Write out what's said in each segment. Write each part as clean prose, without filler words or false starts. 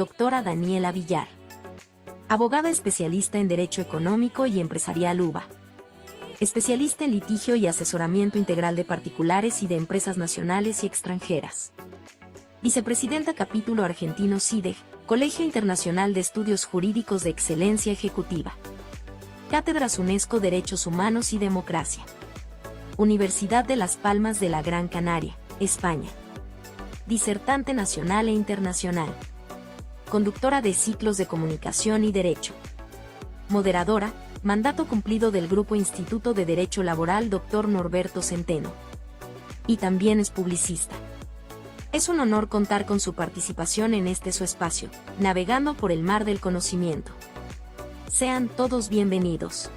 doctora Daniela Villar. Abogada especialista en Derecho Económico y Empresarial UVA. Especialista en litigio y asesoramiento integral de particulares y de empresas nacionales y extranjeras. Vicepresidenta Capítulo Argentino CIDEG, Colegio Internacional de Estudios Jurídicos de Excelencia Ejecutiva. Cátedras UNESCO Derechos Humanos y Democracia. Universidad de Las Palmas de la Gran Canaria, España. Disertante nacional e internacional. Conductora de ciclos de comunicación y derecho. Moderadora, mandato cumplido del Grupo Instituto de Derecho Laboral Dr. Norberto Centeno. Y también es publicista. Es un honor contar con su participación en este su espacio, navegando por el mar del conocimiento. Sean todos bienvenidos.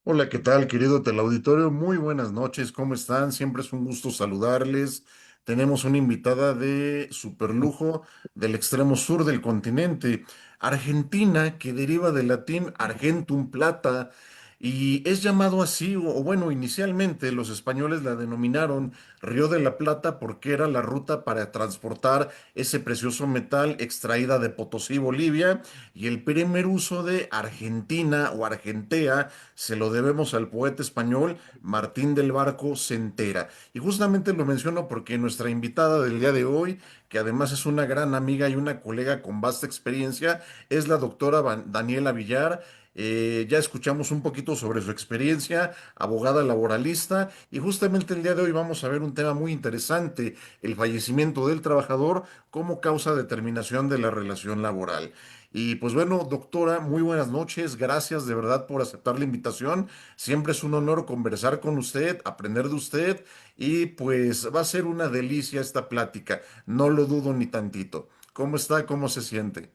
Hola, ¿qué tal, querido teleauditorio? Muy buenas noches, ¿cómo están? Siempre es un gusto saludarles. Tenemos una invitada de superlujo del extremo sur del continente, Argentina, que deriva del latín argentum plata, y es llamado así, o bueno, inicialmente los españoles la denominaron Río de la Plata porque era la ruta para transportar ese precioso metal extraída de Potosí, Bolivia, y el primer uso de Argentina o Argentea se lo debemos al poeta español Martín del Barco Centera. Y justamente lo menciono porque nuestra invitada del día de hoy, que además es una gran amiga y una colega con vasta experiencia, es la doctora Daniela Villar. Ya escuchamos un poquito sobre su experiencia, abogada laboralista, y justamente el día de hoy vamos a ver un tema muy interesante, el fallecimiento del trabajador como causa de terminación de la relación laboral. Y pues bueno, doctora, muy buenas noches. Gracias de verdad por aceptar la invitación. Siempre es un honor conversar con usted, aprender de usted y pues va a ser una delicia esta plática. No lo dudo ni tantito. ¿Cómo está? ¿Cómo se siente?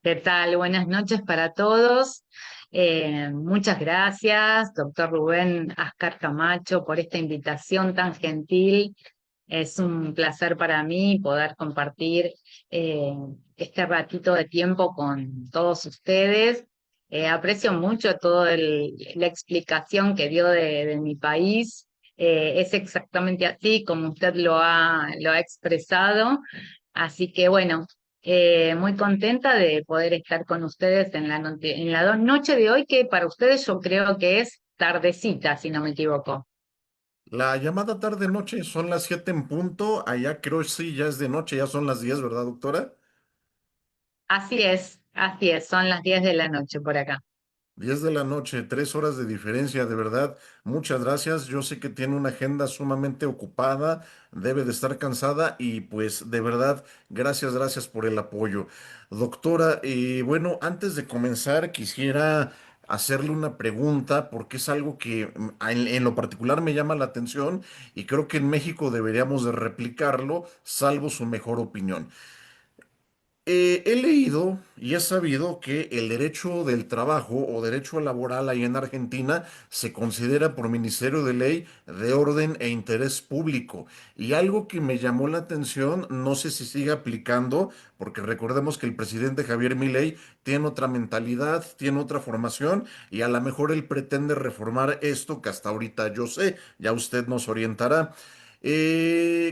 ¿Qué tal? Buenas noches para todos. Muchas gracias, doctor Rubén Ascar Camacho, por esta invitación tan gentil. Es un placer para mí poder compartir eh, este ratito de tiempo con todos ustedes. Aprecio mucho toda la explicación que dio de mi país. Es exactamente así como usted lo ha expresado. Así que bueno. Muy contenta de poder estar con ustedes en la noche de hoy, que para ustedes yo creo que es tardecita, si no me equivoco. La llamada tarde-noche son las 7 en punto. Allá creo sí, ya es de noche, ya son las 10, ¿verdad, doctora? Así es, son las 10 de la noche por acá. 10 de la noche, 3 horas de diferencia, de verdad. Muchas gracias. Yo sé que tiene una agenda sumamente ocupada, debe de estar cansada y pues de verdad, gracias por el apoyo. Doctora, bueno, antes de comenzar quisiera hacerle una pregunta porque es algo que en lo particular me llama la atención y creo que en México deberíamos de replicarlo, salvo su mejor opinión. He leído y he sabido que el derecho del trabajo o derecho laboral ahí en Argentina se considera por Ministerio de Ley de orden e interés público. Y algo que me llamó la atención, no sé si sigue aplicando, porque recordemos que el presidente Javier Milei tiene otra mentalidad, tiene otra formación y a lo mejor él pretende reformar esto que hasta ahorita yo sé, ya usted nos orientará.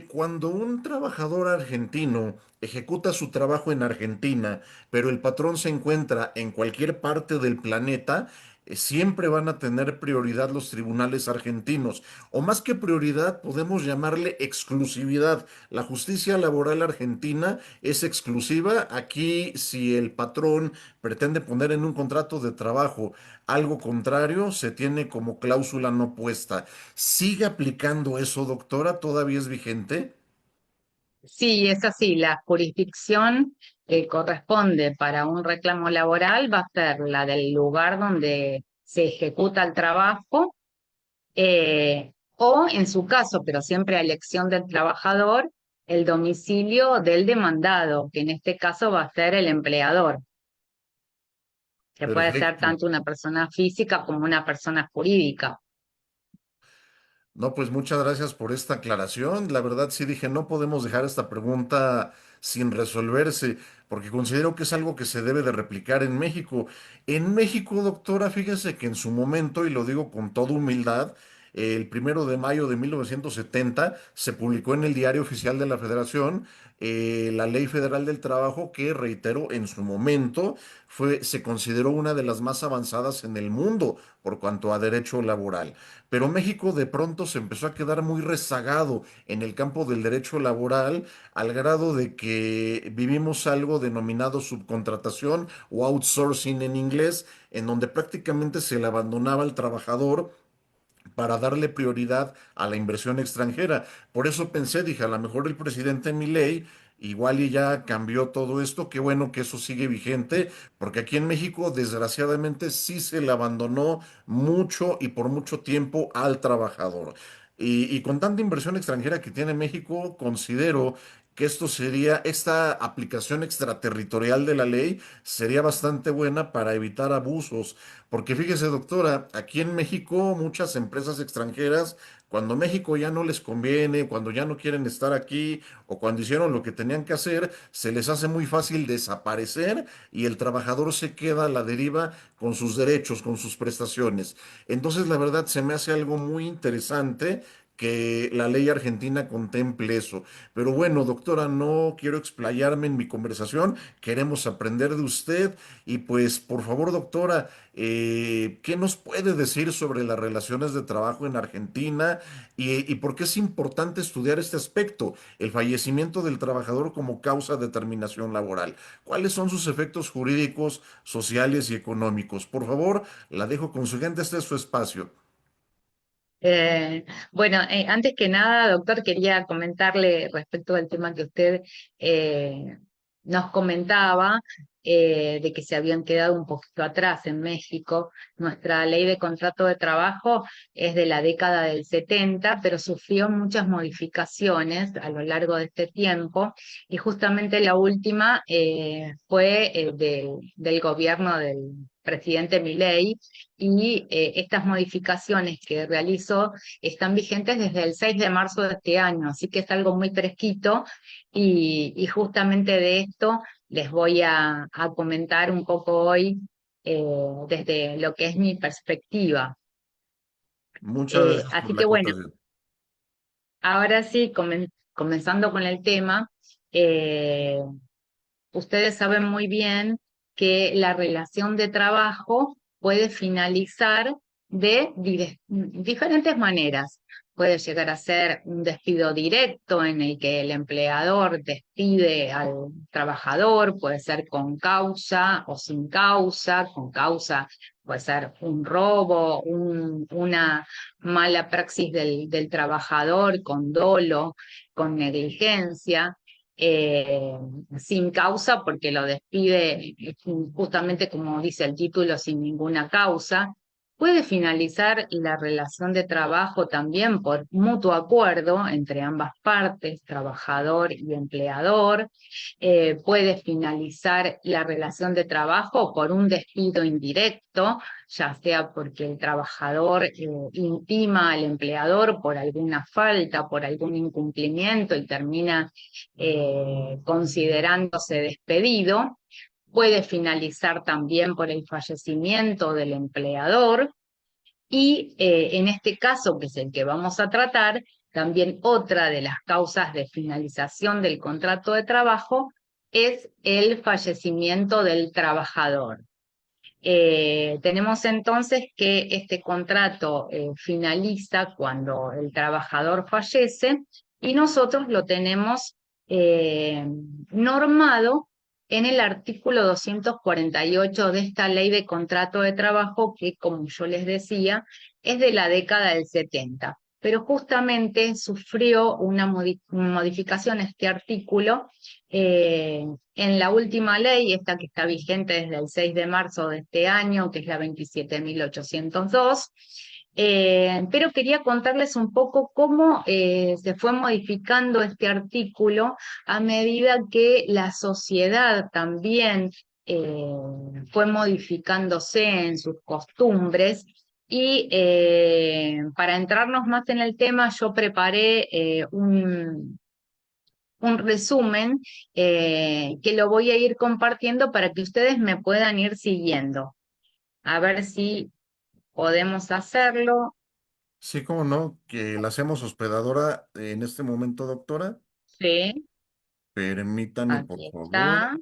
Cuando un trabajador argentino ejecuta su trabajo en Argentina, pero el patrón se encuentra en cualquier parte del planeta, siempre van a tener prioridad los tribunales argentinos. O más que prioridad, podemos llamarle exclusividad. La justicia laboral argentina es exclusiva. Aquí, si el patrón pretende poner en un contrato de trabajo algo contrario, se tiene como cláusula no puesta. ¿Sigue aplicando eso, doctora? ¿Todavía es vigente? Sí, es así, la jurisdicción que corresponde para un reclamo laboral va a ser la del lugar donde se ejecuta el trabajo, o en su caso, pero siempre a elección del trabajador, el domicilio del demandado, que en este caso va a ser el empleador, que puede ser Perfecto. tanto una persona física como una persona jurídica. No, pues muchas gracias por esta aclaración. La verdad sí dije, no podemos dejar esta pregunta sin resolverse, porque considero que es algo que se debe de replicar en México. En México, doctora, fíjese que en su momento, y lo digo con toda humildad, el 1 de mayo de 1970 se publicó en el Diario Oficial de la Federación la Ley Federal del Trabajo que, reitero, en su momento se consideró una de las más avanzadas en el mundo por cuanto a derecho laboral. Pero México de pronto se empezó a quedar muy rezagado en el campo del derecho laboral al grado de que vivimos algo denominado subcontratación o outsourcing en inglés, en donde prácticamente se le abandonaba al trabajador para darle prioridad a la inversión extranjera. Por eso pensé, dije, a lo mejor el presidente Milei igual y ya cambió todo esto, qué bueno que eso sigue vigente, porque aquí en México desgraciadamente sí se le abandonó mucho y por mucho tiempo al trabajador. Y con tanta inversión extranjera que tiene México, considero que esta aplicación extraterritorial de la ley sería bastante buena para evitar abusos. Porque fíjese, doctora, aquí en México muchas empresas extranjeras, cuando México ya no les conviene, cuando ya no quieren estar aquí o cuando hicieron lo que tenían que hacer, se les hace muy fácil desaparecer y el trabajador se queda a la deriva con sus derechos, con sus prestaciones. Entonces, la verdad, se me hace algo muy interesante que la ley argentina contemple eso. Pero bueno, doctora, no quiero explayarme en mi conversación, queremos aprender de usted y pues, por favor, doctora, ¿qué nos puede decir sobre las relaciones de trabajo en Argentina y por qué es importante estudiar este aspecto, el fallecimiento del trabajador como causa de terminación laboral? ¿Cuáles son sus efectos jurídicos, sociales y económicos? Por favor, la dejo con su gente, este es su espacio. Bueno, antes que nada, doctor, quería comentarle respecto al tema que usted eh, nos comentaba, de que se habían quedado un poquito atrás en México. Nuestra ley de contrato de trabajo es de la década del 70, pero sufrió muchas modificaciones a lo largo de este tiempo, y justamente la última fue del gobierno del presidente Milei, y estas modificaciones que realizó están vigentes desde el 6 de marzo de este año, así que es algo muy fresquito, y justamente de esto les voy a comentar un poco hoy, desde lo que es mi perspectiva. Muchas gracias por Así la que bueno, acotación. ahora sí, comenzando con el tema. eh, Ustedes saben muy bien que la relación de trabajo puede finalizar de diferentes maneras. Puede llegar a ser un despido directo en el que el empleador despide al trabajador, puede ser con causa o sin causa. Con causa puede ser un robo, una mala praxis del trabajador, con dolo, con negligencia. eh, Sin causa, porque lo despide justamente como dice el título, sin ninguna causa. Puede finalizar la relación de trabajo también por mutuo acuerdo entre ambas partes, trabajador y empleador. Puede finalizar la relación de trabajo por un despido indirecto, ya sea porque el trabajador intima al empleador por alguna falta, por algún incumplimiento, y termina considerándose despedido. Puede finalizar también por el fallecimiento del empleador, y en este caso, que es el que vamos a tratar, también otra de las causas de finalización del contrato de trabajo es el fallecimiento del trabajador. Tenemos entonces que este contrato finaliza cuando el trabajador fallece, y nosotros lo tenemos eh, normado en el artículo 248 de esta ley de contrato de trabajo que, como yo les decía, es de la década del 70. Pero justamente sufrió una modificación este artículo en la última ley, esta que está vigente desde el 6 de marzo de este año, que es la 27.802. Pero quería contarles un poco cómo se fue modificando este artículo a medida que la sociedad también eh, fue modificándose en sus costumbres. Y para entrarnos más en el tema, yo preparé un resumen que lo voy a ir compartiendo para que ustedes me puedan ir siguiendo. A ver si podemos hacerlo. Sí, cómo no, que la hacemos hospedadora en este momento, doctora. Sí, Permítame, por aquí favor. está.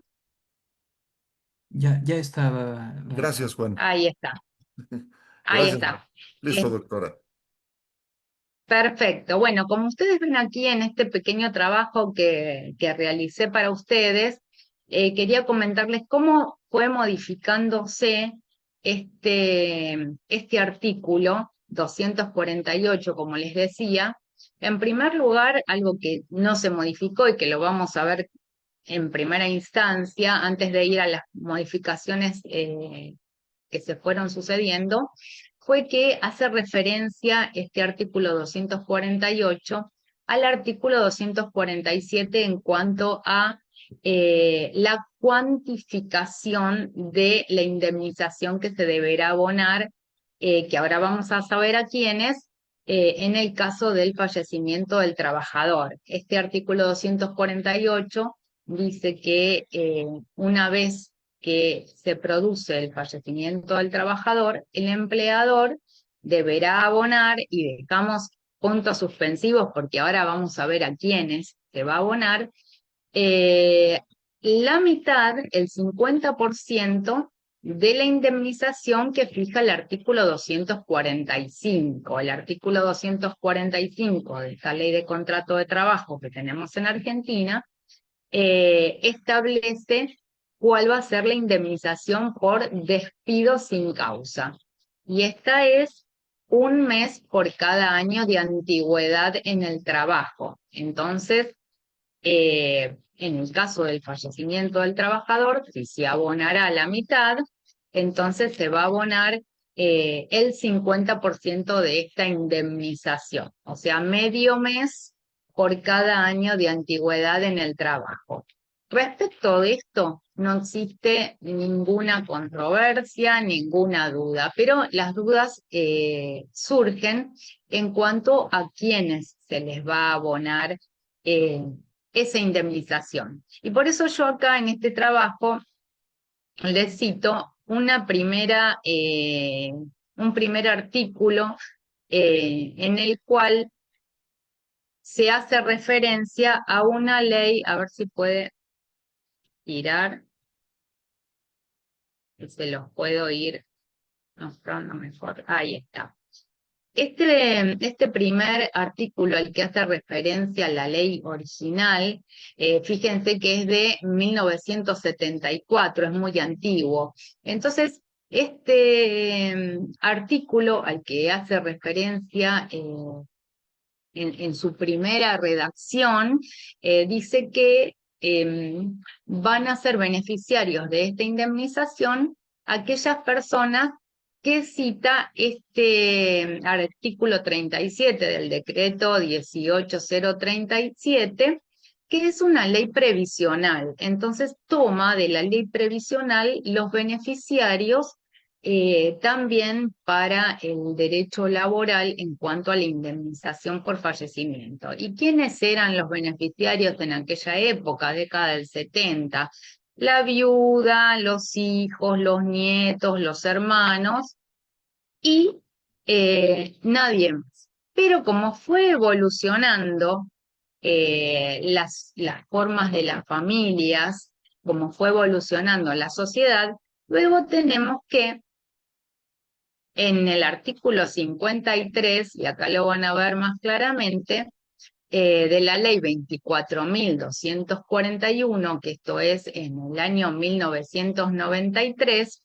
Ya estaba, Gracias, doctor. Juan. Ahí está. Ahí Gracias. está. Listo, doctora. Perfecto. Bueno, como ustedes ven aquí en este pequeño trabajo que realicé para ustedes, quería comentarles cómo fue modificándose este artículo 248, como les decía. En primer lugar, algo que no se modificó y que lo vamos a ver en primera instancia, antes de ir a las modificaciones que se fueron sucediendo, fue que hace referencia este artículo 248 al artículo 247 en cuanto a la cuantificación de la indemnización que se deberá abonar, que ahora vamos a saber a quiénes, en el caso del fallecimiento del trabajador. Este artículo 248 dice que una vez que se produce el fallecimiento del trabajador, el empleador deberá abonar, y dejamos puntos suspensivos porque ahora vamos a ver a quiénes se va a abonar, eh, la mitad, el 50% de la indemnización que fija el artículo 245. El artículo 245 de esta ley de contrato de trabajo que tenemos en Argentina establece cuál va a ser la indemnización por despido sin causa. Y esta es 1 mes por cada año de antigüedad en el trabajo. Entonces, en el caso del fallecimiento del trabajador, si se abonará la mitad, entonces se va a abonar el 50% de esta indemnización, o sea, medio mes por cada año de antigüedad en el trabajo. Respecto de esto, no existe ninguna controversia, ninguna duda, pero las dudas surgen en cuanto a quiénes se les va a abonar eh, esa indemnización. Y por eso yo acá en este trabajo les cito un primer artículo en el cual se hace referencia a una ley, a ver si puede tirar, que se los puedo ir mostrando mejor. Ahí está. Este primer artículo al que hace referencia la ley original, fíjense que es de 1974, es muy antiguo. Entonces, este artículo al que hace referencia en su primera redacción, dice que van a ser beneficiarios de esta indemnización aquellas personas que cita este artículo 37 del decreto 18037, que es una ley previsional. Entonces toma de la ley previsional los beneficiarios también para el derecho laboral en cuanto a la indemnización por fallecimiento. ¿Y quiénes eran los beneficiarios en aquella época, década del 70? La viuda, los hijos, los nietos, los hermanos y nadie más. Pero como fue evolucionando las formas de las familias, como fue evolucionando la sociedad, luego tenemos que en el artículo 53, y acá lo van a ver más claramente, de la ley 24.241, que esto es en el año 1993,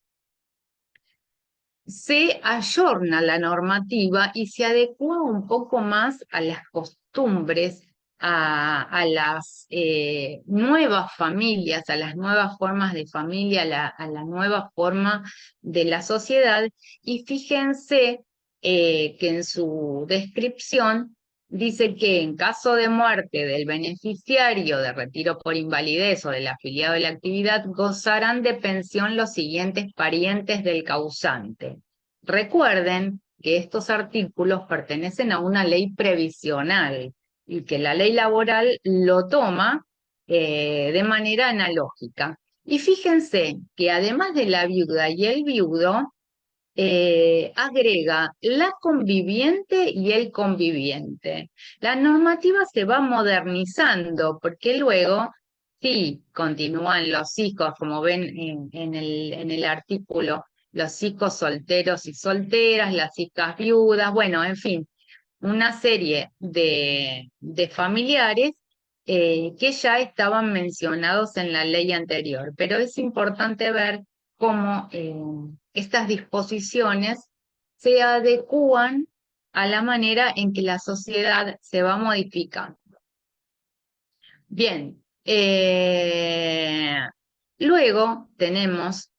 se ayorna la normativa y se adecua un poco más a las costumbres, a las nuevas familias, a las nuevas formas de familia, a la nueva forma de la sociedad. Y fíjense que en su descripción dice que en caso de muerte del beneficiario de retiro por invalidez o del afiliado de la actividad, gozarán de pensión los siguientes parientes del causante. Recuerden que estos artículos pertenecen a una ley previsional y que la ley laboral lo toma de manera analógica. Y fíjense que además de la viuda y el viudo, agrega la conviviente y el conviviente. La normativa se va modernizando porque luego, sí, continúan los hijos, como ven en el artículo, los hijos solteros y solteras, las hijas viudas, bueno, en fin, una serie de familiares que ya estaban mencionados en la ley anterior, pero es importante ver cómo estas disposiciones se adecúan a la manera en que la sociedad se va modificando. Bien, luego tenemos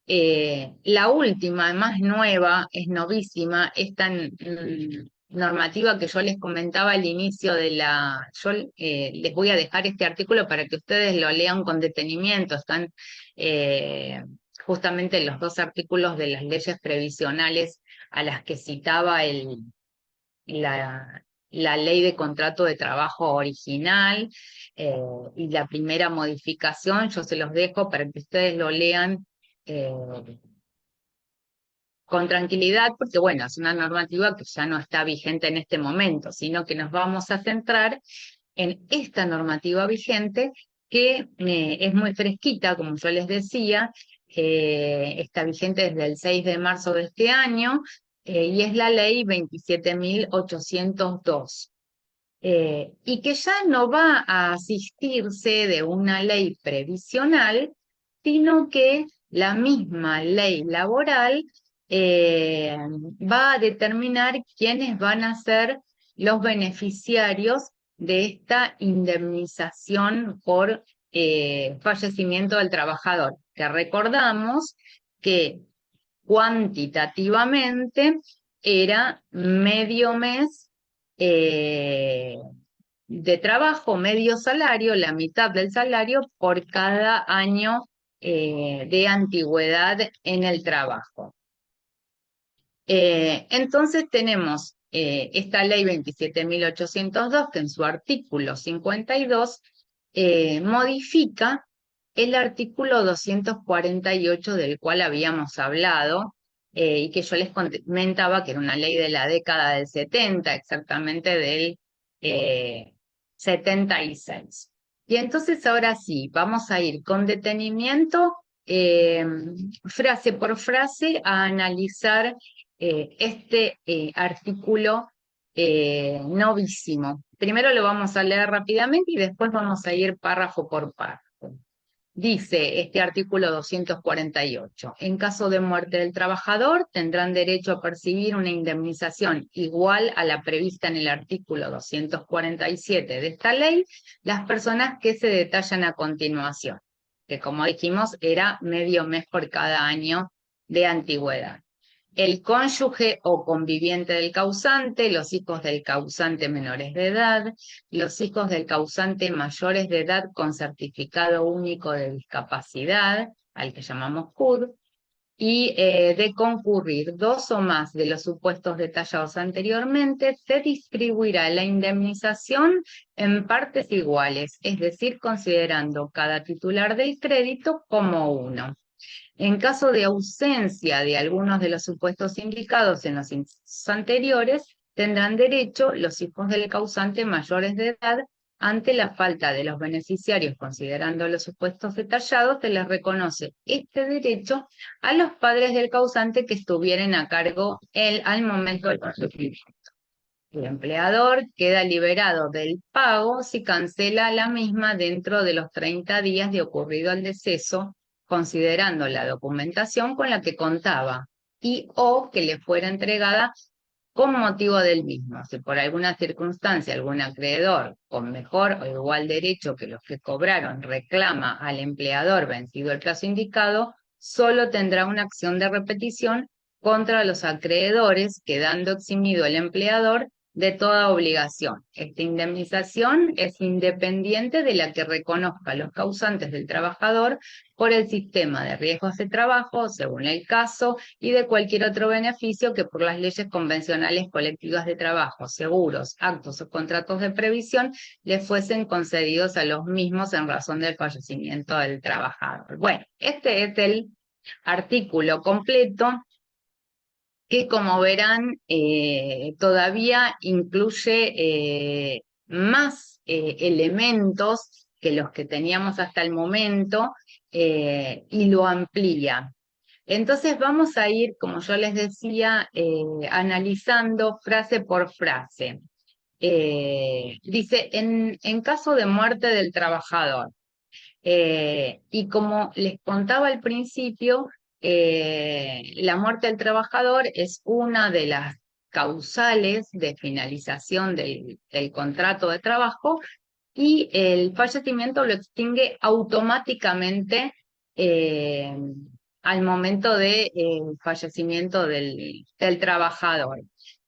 la última, más nueva, es novísima, esta normativa que yo les comentaba al inicio de la... Yo les voy a dejar este artículo para que ustedes lo lean con detenimiento. Están justamente los dos artículos de las leyes previsionales a las que citaba la ley de contrato de trabajo original y la primera modificación. Yo se los dejo para que ustedes lo lean eh, con tranquilidad, porque bueno, es una normativa que ya no está vigente en este momento, sino que nos vamos a centrar en esta normativa vigente que es muy fresquita, como yo les decía, está vigente desde el 6 de marzo de este año, y es la ley 27.802. Y que ya no va a asistirse de una ley previsional, sino que la misma ley laboral va a determinar quiénes van a ser los beneficiarios de esta indemnización por fallecimiento del trabajador, que recordamos que cuantitativamente era medio mes de trabajo, medio salario, la mitad del salario por cada año de antigüedad en el trabajo. Entonces tenemos esta ley 27.802 que en su artículo 52 modifica el artículo 248 del cual habíamos hablado y que yo les comentaba que era una ley de la década del 70, exactamente del 76. Y entonces ahora sí, vamos a ir con detenimiento, frase por frase, a analizar este artículo novísimo. Primero lo vamos a leer rápidamente y después vamos a ir párrafo por párrafo. Dice este artículo 248, en caso de muerte del trabajador, tendrán derecho a percibir una indemnización igual a la prevista en el artículo 247 de esta ley, las personas que se detallan a continuación, que como dijimos era medio mes por cada año de antigüedad. El cónyuge o conviviente del causante, los hijos del causante menores de edad, los hijos del causante mayores de edad con certificado único de discapacidad, al que llamamos CUD, y de concurrir dos o más de los supuestos detallados anteriormente, se distribuirá la indemnización en partes iguales, es decir, considerando cada titular del crédito como uno. En caso de ausencia de algunos de los supuestos indicados en los incisos anteriores, tendrán derecho los hijos del causante mayores de edad. Ante la falta de los beneficiarios, considerando los supuestos detallados, se les reconoce este derecho a los padres del causante que estuvieran a cargo al momento del consumimiento. El empleador queda liberado del pago si cancela la misma dentro de los 30 días de ocurrido el deceso, considerando la documentación con la que contaba y o que le fuera entregada con motivo del mismo. Si por alguna circunstancia algún acreedor con mejor o igual derecho que los que cobraron reclama al empleador vencido el plazo indicado, solo tendrá una acción de repetición contra los acreedores, quedando eximido el empleador de toda obligación. Esta indemnización es independiente de la que reconozca los causantes del trabajador por el sistema de riesgos de trabajo, según el caso, y de cualquier otro beneficio que por las leyes convencionales colectivas de trabajo, seguros, actos o contratos de previsión le fuesen concedidos a los mismos en razón del fallecimiento del trabajador. Bueno, este es el artículo completo. que como verán todavía incluye más elementos que los que teníamos hasta el momento y lo amplía. Entonces vamos a ir, como yo les decía, analizando frase por frase. Dice, en caso de muerte del trabajador, y como les contaba al principio, la muerte del trabajador es una de las causales de finalización del contrato de trabajo y el fallecimiento lo extingue automáticamente eh, al momento del fallecimiento del trabajador.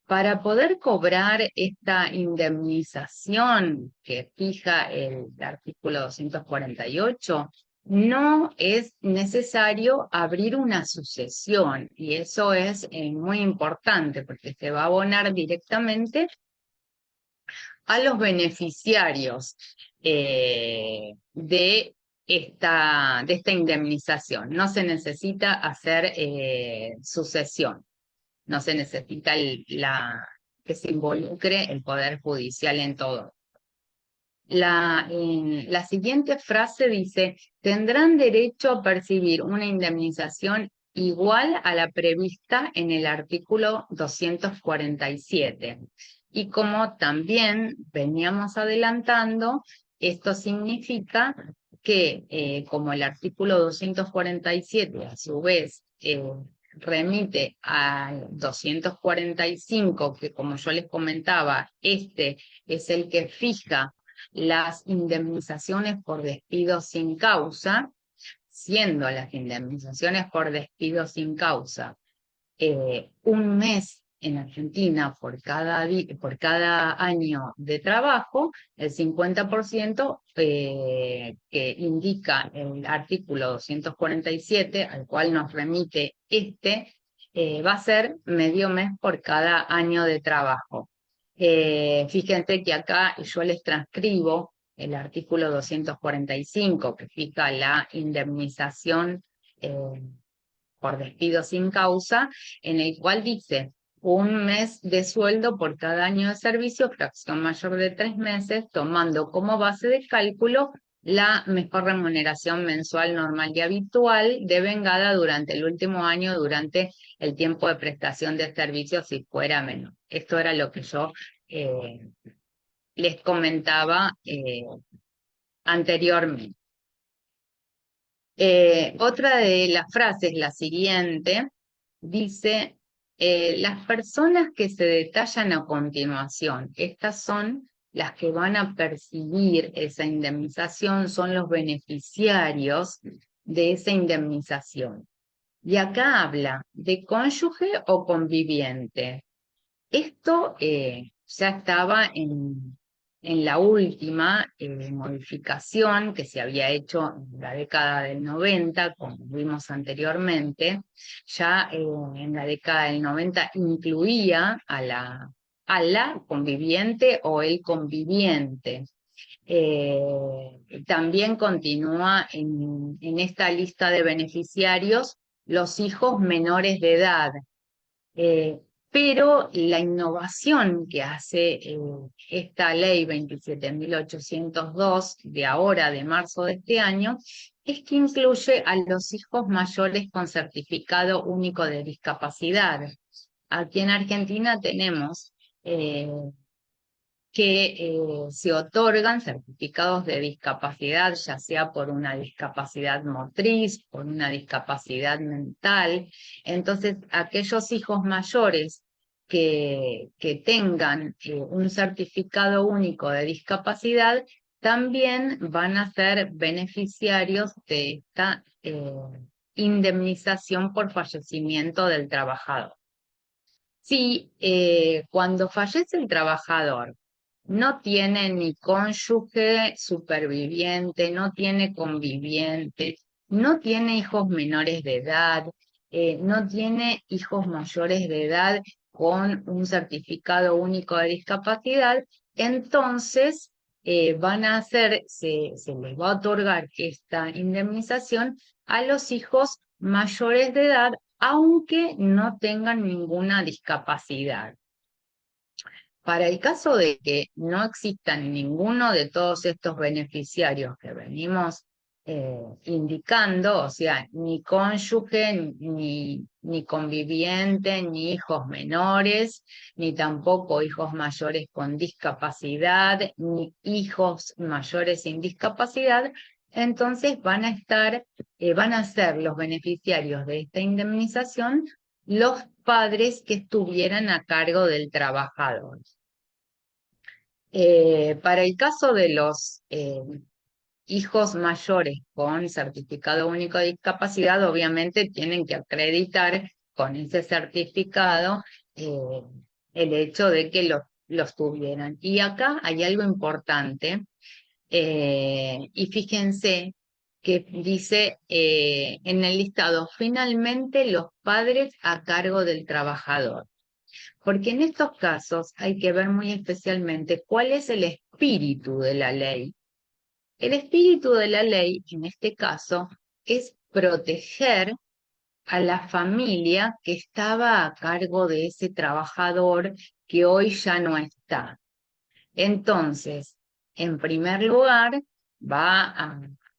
Para poder cobrar esta indemnización que fija el artículo 248, no es necesario abrir una sucesión y eso es muy importante porque se va a abonar directamente a los beneficiarios de esta indemnización. No se necesita hacer sucesión, no se necesita que se involucre el Poder Judicial en todo. La siguiente frase dice, tendrán derecho a percibir una indemnización igual a la prevista en el artículo 247. Y como también veníamos adelantando, esto significa que como el artículo 247 a su vez remite al 245, que como yo les comentaba, este es el que fija las indemnizaciones por despido sin causa, siendo las indemnizaciones por despido sin causa un mes en Argentina por cada año de trabajo, el 50% que indica el artículo 247, al cual nos remite va a ser medio mes por cada año de trabajo. Fíjense que acá yo les transcribo el artículo 245 que fija la indemnización por despido sin causa, en el cual dice un mes de sueldo por cada año de servicio, fracción mayor de 3 meses, tomando como base de cálculo la mejor remuneración mensual normal y habitual devengada durante el último año, durante el tiempo de prestación de servicios, si fuera menor. Esto era lo que yo les comentaba anteriormente. Otra de las frases, la siguiente, dice, las personas que se detallan a continuación, estas son las que van a percibir esa indemnización, son los beneficiarios de esa indemnización. Y acá habla de cónyuge o conviviente. Esto ya estaba en la última modificación que se había hecho en la década del 90, como vimos anteriormente. Ya en la década del 90 incluía a la conviviente o el conviviente. También continúa en esta lista de beneficiarios los hijos menores de edad. Pero la innovación que hace esta ley 27.802 de ahora, de marzo de este año, es que incluye a los hijos mayores con certificado único de discapacidad. Aquí en Argentina tenemos que se otorgan certificados de discapacidad, ya sea por una discapacidad motriz, por una discapacidad mental. Entonces, aquellos hijos mayores que tengan un certificado único de discapacidad también van a ser beneficiarios de esta indemnización por fallecimiento del trabajador. Si cuando fallece el trabajador no tiene ni cónyuge superviviente, no tiene conviviente, no tiene hijos menores de edad, no tiene hijos mayores de edad con un certificado único de discapacidad, entonces se les va a otorgar esta indemnización a los hijos mayores de edad aunque no tengan ninguna discapacidad. Para el caso de que no existan ninguno de todos estos beneficiarios que venimos indicando, o sea, ni cónyuge, ni conviviente, ni hijos menores, ni tampoco hijos mayores con discapacidad, ni hijos mayores sin discapacidad, entonces van a ser los beneficiarios de esta indemnización los padres que estuvieran a cargo del trabajador. Para el caso de los hijos mayores con certificado único de discapacidad, obviamente tienen que acreditar con ese certificado eh, el hecho de que los tuvieran. Y acá hay algo importante, y fíjense que dice en el listado, finalmente los padres a cargo del trabajador. Porque en estos casos hay que ver muy especialmente cuál es el espíritu de la ley. El espíritu de la ley, en este caso, es proteger a la familia que estaba a cargo de ese trabajador que hoy ya no está. Entonces, en primer lugar, va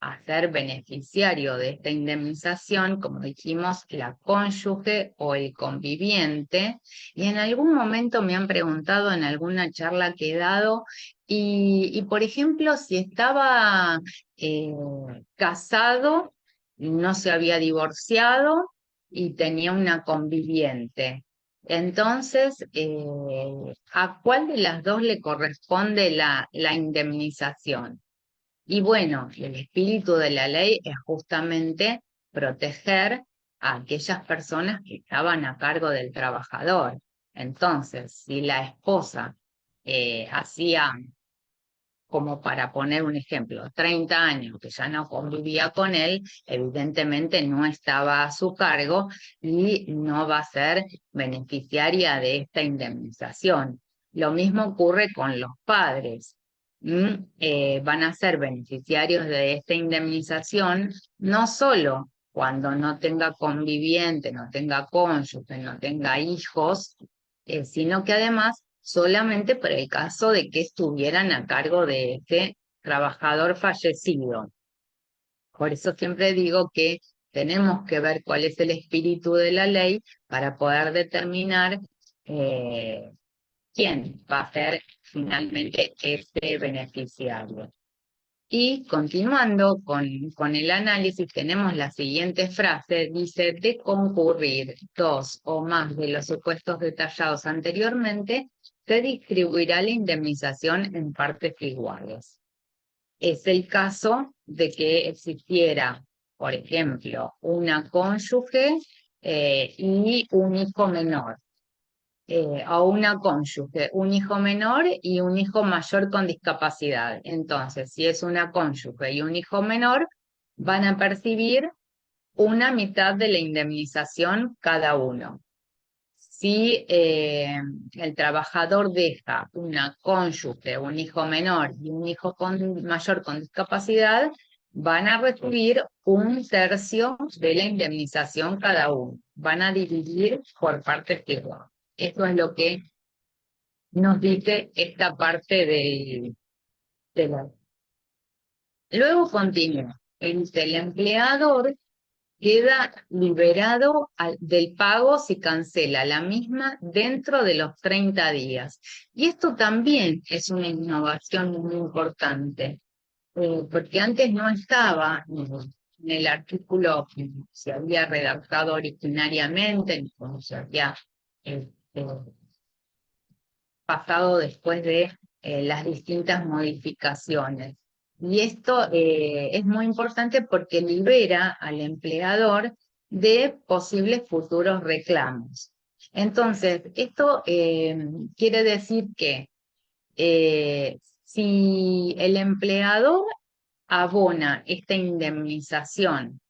a ser beneficiario de esta indemnización, como dijimos, la cónyuge o el conviviente. Y en algún momento me han preguntado en alguna charla que he dado, y por ejemplo, si estaba eh, casado, no se había divorciado y tenía una conviviente. Entonces, ¿a cuál de las dos le corresponde la indemnización? Y bueno, el espíritu de la ley es justamente proteger a aquellas personas que estaban a cargo del trabajador. Entonces, si la esposa hacía, como para poner un ejemplo, 30 años que ya no convivía con él, evidentemente no estaba a su cargo y no va a ser beneficiaria de esta indemnización. Lo mismo ocurre con los padres. Van a ser beneficiarios de esta indemnización no solo cuando no tenga conviviente, no tenga cónyuge, no tenga hijos, sino que además solamente por el caso de que estuvieran a cargo de este trabajador fallecido. Por eso siempre digo que tenemos que ver cuál es el espíritu de la ley para poder determinar eh, quién va a ser finalmente este beneficiario. Y continuando con el análisis, tenemos la siguiente frase, dice, de concurrir dos o más de los supuestos detallados anteriormente, se distribuirá la indemnización en partes iguales. Es el caso de que existiera, por ejemplo, una cónyuge y un hijo menor. A una cónyuge, un hijo menor y un hijo mayor con discapacidad. Entonces, si es una cónyuge y un hijo menor, van a percibir una mitad de la indemnización cada uno. Si el trabajador deja una cónyuge, un hijo menor y un hijo mayor con discapacidad, van a recibir un tercio de la indemnización cada uno. Van a dividir por partes iguales. Eso es lo que nos dice esta parte de la... Luego continúa. El empleador queda liberado del pago si cancela la misma dentro de los 30 días. Y esto también es una innovación muy importante, porque antes no estaba en el artículo que se había redactado originariamente, ni como se había este, pasado después de las distintas modificaciones. Y esto es muy importante porque libera al empleador de posibles futuros reclamos. Entonces, esto quiere decir que si el empleador abona esta indemnización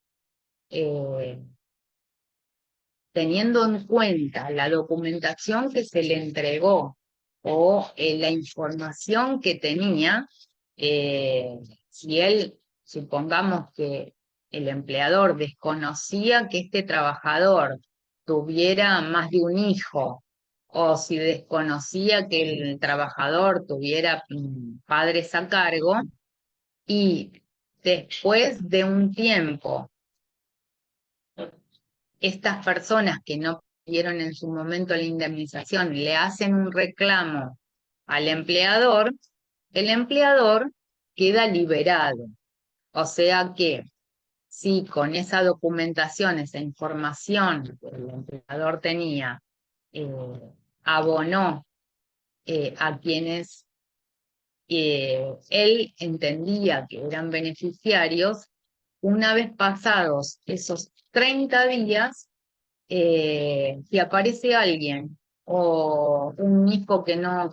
teniendo en cuenta la documentación que se le entregó o la información que tenía, si él, supongamos que el empleador desconocía que este trabajador tuviera más de un hijo, o si desconocía que el trabajador tuviera padres a cargo, y después de un tiempo, estas personas que no pidieron en su momento la indemnización le hacen un reclamo al empleador, el empleador queda liberado. O sea que si con esa documentación, esa información que el empleador tenía, eh, abonó a quienes él entendía que eran beneficiarios, una vez pasados esos 30 días, si aparece alguien o un hijo que no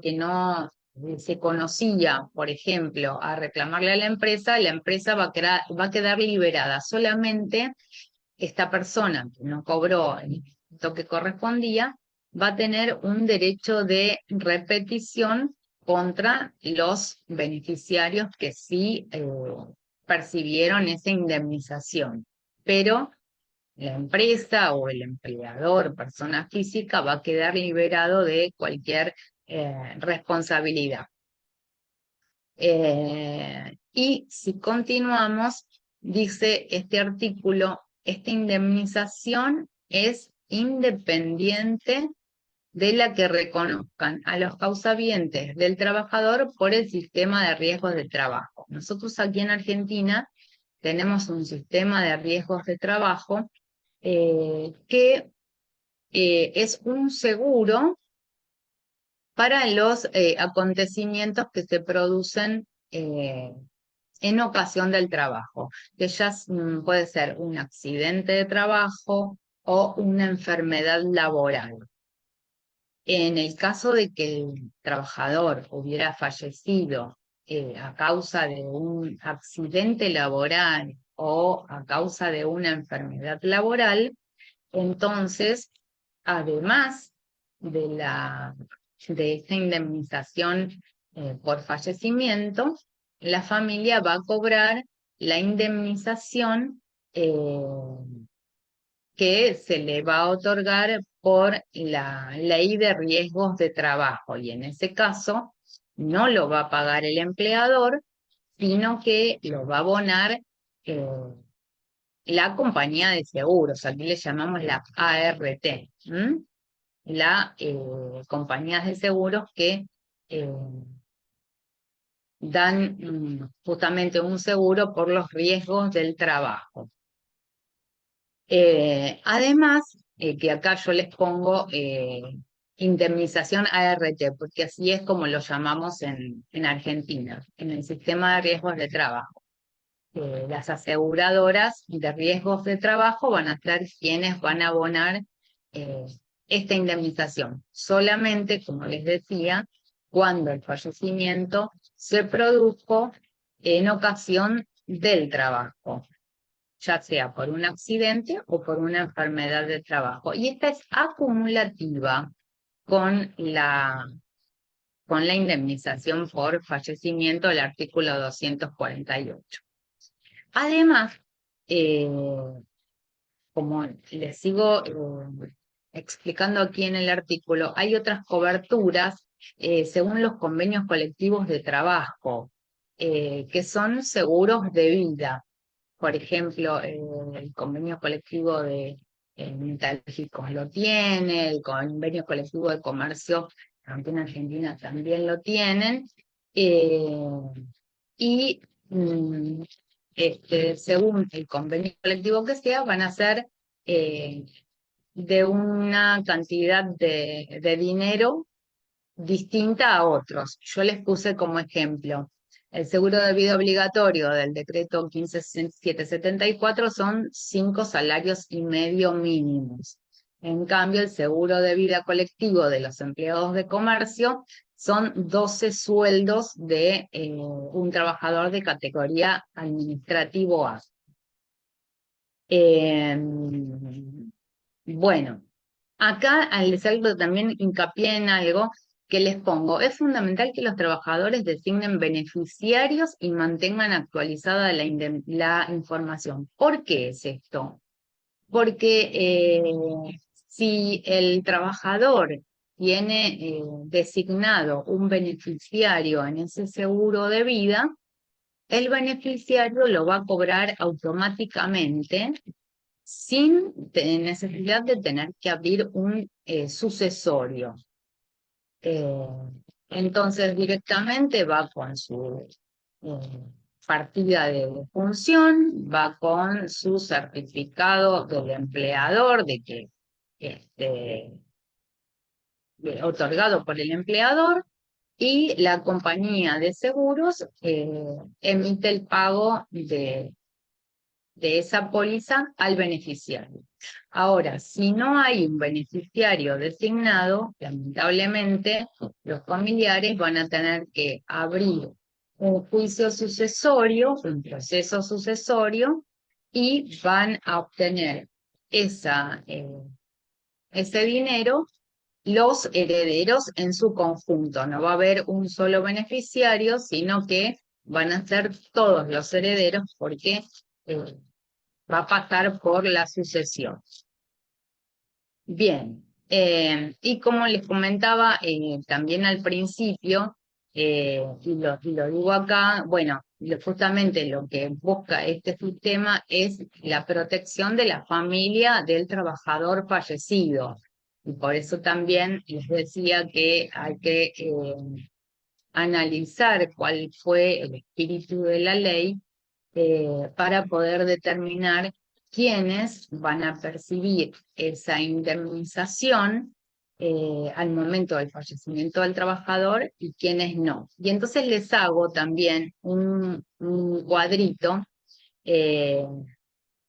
se conocía, por ejemplo, a reclamarle a la empresa va a quedar liberada. Solamente esta persona que no cobró el monto que correspondía va a tener un derecho de repetición contra los beneficiarios que sí percibieron esa indemnización. Pero la empresa o el empleador, persona física, va a quedar liberado de cualquier responsabilidad. Y si continuamos, dice este artículo, esta indemnización es independiente de la que reconozcan a los causavientes del trabajador por el sistema de riesgos de trabajo. Nosotros aquí en Argentina tenemos un sistema de riesgos de trabajo que es un seguro para los acontecimientos que se producen en ocasión del trabajo, que ya puede ser un accidente de trabajo o una enfermedad laboral. En el caso de que el trabajador hubiera fallecido a causa de un accidente laboral o a causa de una enfermedad laboral, entonces, además de esta indemnización por fallecimiento, la familia va a cobrar la indemnización que se le va a otorgar por la ley de riesgos de trabajo. Y en ese caso, no lo va a pagar el empleador, sino que lo va a abonar eh, la compañía de seguros, aquí le llamamos la ART, la compañías de seguros que dan justamente un seguro por los riesgos del trabajo. Además, que acá yo les pongo indemnización ART, porque así es como lo llamamos en Argentina, en el sistema de riesgos de trabajo. Las aseguradoras de riesgos de trabajo van a ser quienes van a abonar esta indemnización. Solamente, como les decía, cuando el fallecimiento se produjo en ocasión del trabajo, ya sea por un accidente o por una enfermedad de trabajo. Y esta es acumulativa con la indemnización por fallecimiento del artículo 248. Además, como les sigo explicando aquí en el artículo, hay otras coberturas según los convenios colectivos de trabajo, que son seguros de vida. Por ejemplo, el convenio colectivo de metalúrgicos lo tiene, el convenio colectivo de comercio aquí en Argentina también lo tienen, y según el convenio colectivo que sea, van a ser de una cantidad de dinero distinta a otros. Yo les puse como ejemplo, el seguro de vida obligatorio del decreto 15774 son 5 salarios y medio mínimos. En cambio, el seguro de vida colectivo de los empleados de comercio son 12 sueldos de un trabajador de categoría administrativo A. Bueno, acá al hacerlo también hincapié en algo que les pongo. Es fundamental que los trabajadores designen beneficiarios y mantengan actualizada la información. ¿Por qué es esto? Porque Si el trabajador tiene designado un beneficiario en ese seguro de vida, el beneficiario lo va a cobrar automáticamente sin necesidad de tener que abrir un sucesorio. Eh, entonces directamente va con su partida de función, va con su certificado del empleador de que este, otorgado por el empleador, y la compañía de seguros emite el pago de esa póliza al beneficiario. Ahora, si no hay un beneficiario designado, lamentablemente los familiares van a tener que abrir un juicio sucesorio, un proceso sucesorio, y van a obtener ese dinero los herederos en su conjunto. No va a haber un solo beneficiario, sino que van a ser todos los herederos porque va a pasar por la sucesión. Bien, y como les comentaba también al principio, y lo digo acá, bueno, justamente lo que busca este sistema es la protección de la familia del trabajador fallecido. Y por eso también les decía que hay que analizar cuál fue el espíritu de la ley para poder determinar quiénes van a percibir esa indemnización al momento del fallecimiento del trabajador y quiénes no. Y entonces les hago también un cuadrito eh,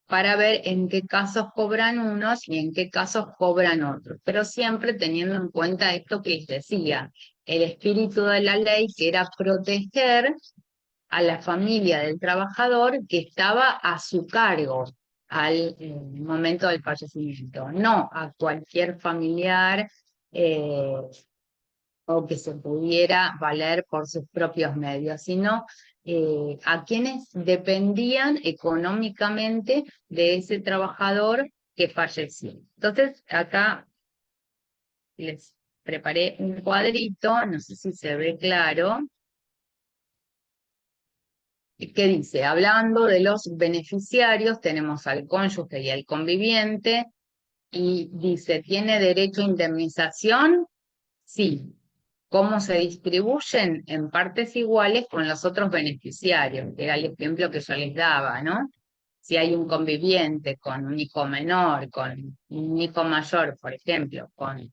para ver en qué casos cobran unos y en qué casos cobran otros, pero siempre teniendo en cuenta esto que les decía, el espíritu de la ley, que era proteger a la familia del trabajador que estaba a su cargo al momento del fallecimiento, no a cualquier familiar eh, o que se pudiera valer por sus propios medios, sino a quienes dependían económicamente de ese trabajador que falleció. Entonces, acá les preparé un cuadrito, no sé si se ve claro, que dice, hablando de los beneficiarios, tenemos al cónyuge y al conviviente, y dice, ¿tiene derecho a indemnización? Sí. ¿Cómo se distribuyen? En partes iguales con los otros beneficiarios, que era el ejemplo que yo les daba, ¿no? Si hay un conviviente con un hijo menor, con un hijo mayor, por ejemplo, con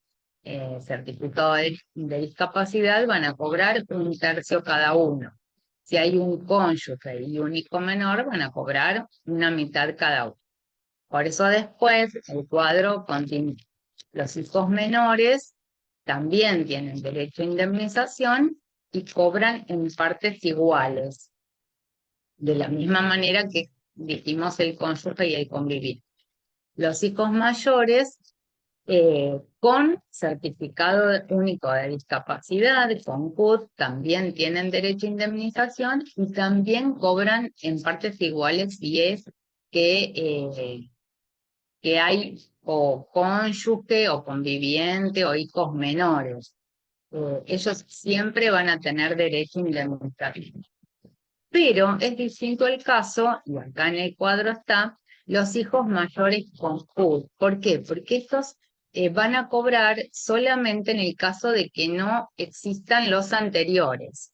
certificado de discapacidad, van a cobrar un tercio cada uno. Si hay un cónyuge y un hijo menor, van a cobrar una mitad cada uno. Por eso después el cuadro continúa. Los hijos menores también tienen derecho a indemnización y cobran en partes iguales, de la misma manera que dijimos el cónyuge y el convivir. Los hijos mayores con certificado único de discapacidad, con CUD, también tienen derecho a indemnización y también cobran en partes iguales si es que hay o cónyuge o conviviente o hijos menores. Ellos siempre van a tener derecho a indemnización. Pero es distinto el caso, y acá en el cuadro está, los hijos mayores con CUD. ¿Por qué? Porque estos van a cobrar solamente en el caso de que no existan los anteriores.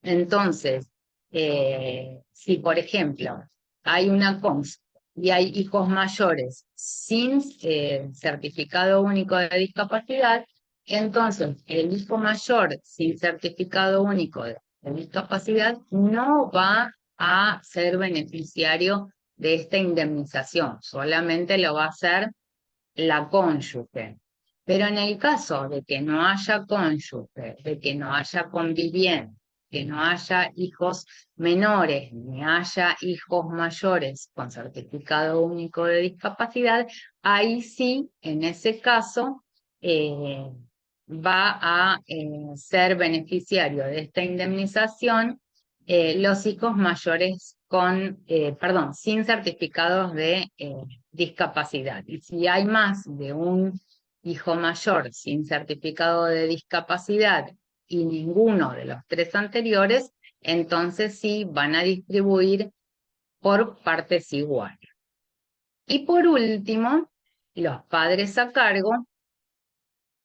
Entonces, si por ejemplo hay una cons y hay hijos mayores sin certificado único de discapacidad, entonces el hijo mayor sin certificado único de discapacidad no va a ser beneficiario de esta indemnización, solamente lo va a hacer la cónyuge. Pero en el caso de que no haya cónyuge, de que no haya conviviente, que no haya hijos menores, ni haya hijos mayores con certificado único de discapacidad, ahí sí, en ese caso, va a ser beneficiario de esta indemnización los hijos mayores sin certificados de discapacidad. Y si hay más de un hijo mayor sin certificado de discapacidad y ninguno de los tres anteriores, entonces sí van a distribuir por partes iguales. Y por último, los padres a cargo,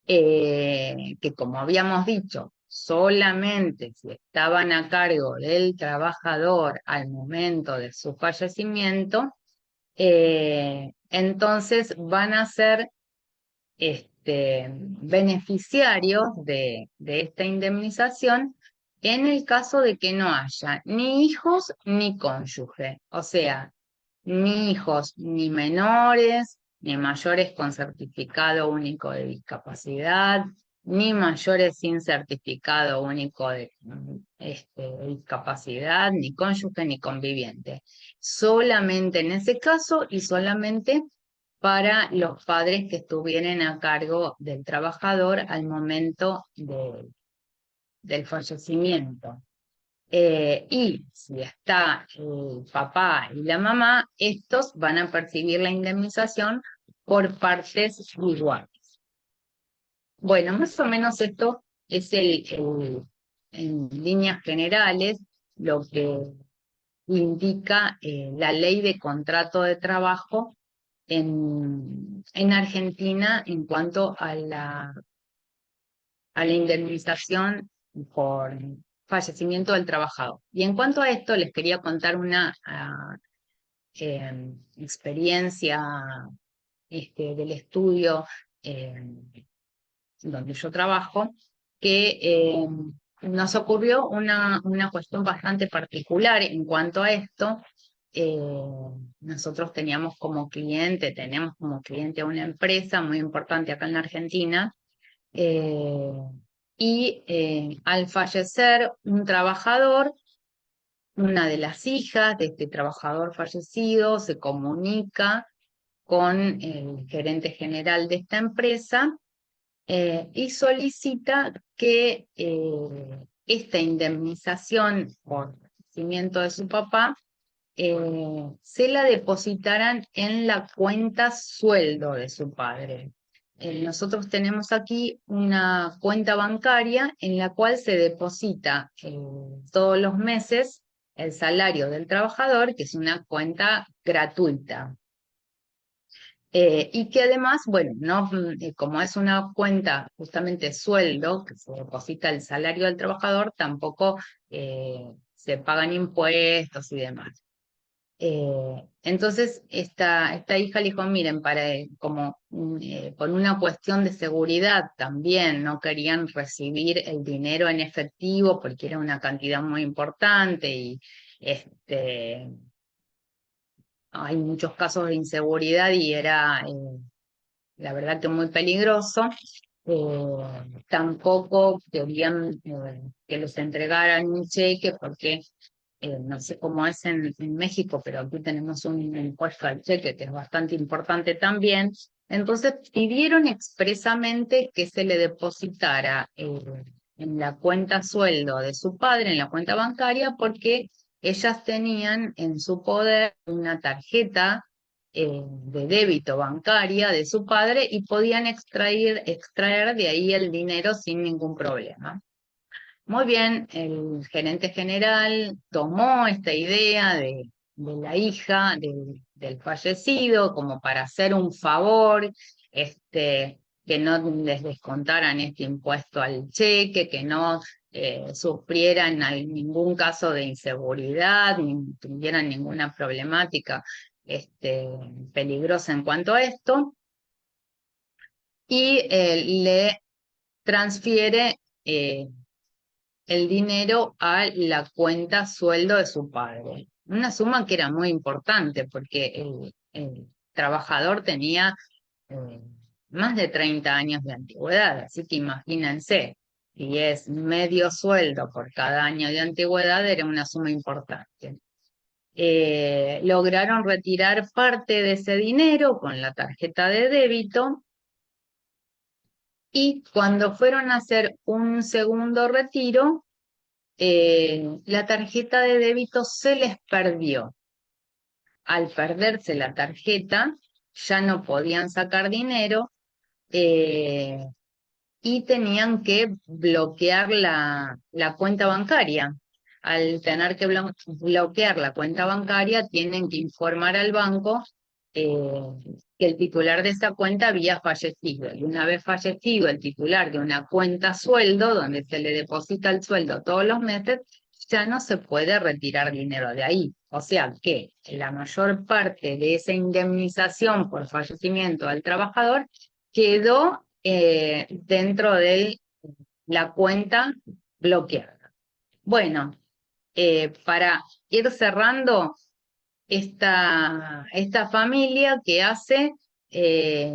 que como habíamos dicho, solamente si estaban a cargo del trabajador al momento de su fallecimiento, entonces van a ser beneficiarios de esta indemnización en el caso de que no haya ni hijos ni cónyuge, o sea, ni hijos ni menores, ni mayores con certificado único de discapacidad, ni mayores sin certificado único de discapacidad, ni cónyuge ni conviviente. Solamente en ese caso y solamente para los padres que estuvieran a cargo del trabajador al momento del fallecimiento. Y si está el papá y la mamá, estos van a percibir la indemnización por partes iguales. Bueno, más o menos esto es en líneas generales lo que indica la ley de contrato de trabajo en Argentina en cuanto a la indemnización por fallecimiento del trabajador. Y en cuanto a esto, les quería contar una experiencia del estudio donde yo trabajo, que nos ocurrió una cuestión bastante particular en cuanto a esto. Nosotros tenemos como cliente a una empresa muy importante acá en la Argentina, y al fallecer un trabajador, una de las hijas de este trabajador fallecido se comunica con el gerente general de esta empresa y solicita que esta indemnización por fallecimiento de su papá se la depositaran en la cuenta sueldo de su padre. Nosotros tenemos aquí una cuenta bancaria en la cual se deposita todos los meses el salario del trabajador, que es una cuenta gratuita. Y que además, bueno, no, como es una cuenta justamente sueldo, que se deposita el salario del trabajador, tampoco se pagan impuestos y demás. Entonces, esta hija le dijo, miren, por una cuestión de seguridad también, no querían recibir el dinero en efectivo porque era una cantidad muy importante y hay muchos casos de inseguridad y era, la verdad que muy peligroso. Tampoco querían que los entregaran un cheque porque no sé cómo es en México, pero aquí tenemos un impuesto al cheque que es bastante importante también. Entonces pidieron expresamente que se le depositara en la cuenta sueldo de su padre, en la cuenta bancaria, porque ellas tenían en su poder una tarjeta de débito bancaria de su padre y podían extraer de ahí el dinero sin ningún problema. Muy bien, el gerente general tomó esta idea de la hija del fallecido como para hacer un favor, que no les descontaran este impuesto al cheque, que no sufrieran ningún caso de inseguridad, ni tuvieran ninguna problemática peligrosa en cuanto a esto, y le transfiere el dinero a la cuenta sueldo de su padre. Una suma que era muy importante porque el trabajador tenía más de 30 años de antigüedad, así que imagínense, si es medio sueldo por cada año de antigüedad, era una suma importante. Lograron retirar parte de ese dinero con la tarjeta de débito y cuando fueron a hacer un segundo retiro, la tarjeta de débito se les perdió. Al perderse la tarjeta, ya no podían sacar dinero, eh, y tenían que bloquear la cuenta bancaria. Al tener que bloquear la cuenta bancaria, tienen que informar al banco eh, que el titular de esa cuenta había fallecido. Y una vez fallecido el titular de una cuenta sueldo, donde se le deposita el sueldo todos los meses, ya no se puede retirar dinero de ahí. O sea que la mayor parte de esa indemnización por fallecimiento del trabajador quedó dentro de la cuenta bloqueada. Bueno, para ir cerrando esta familia que hace, eh,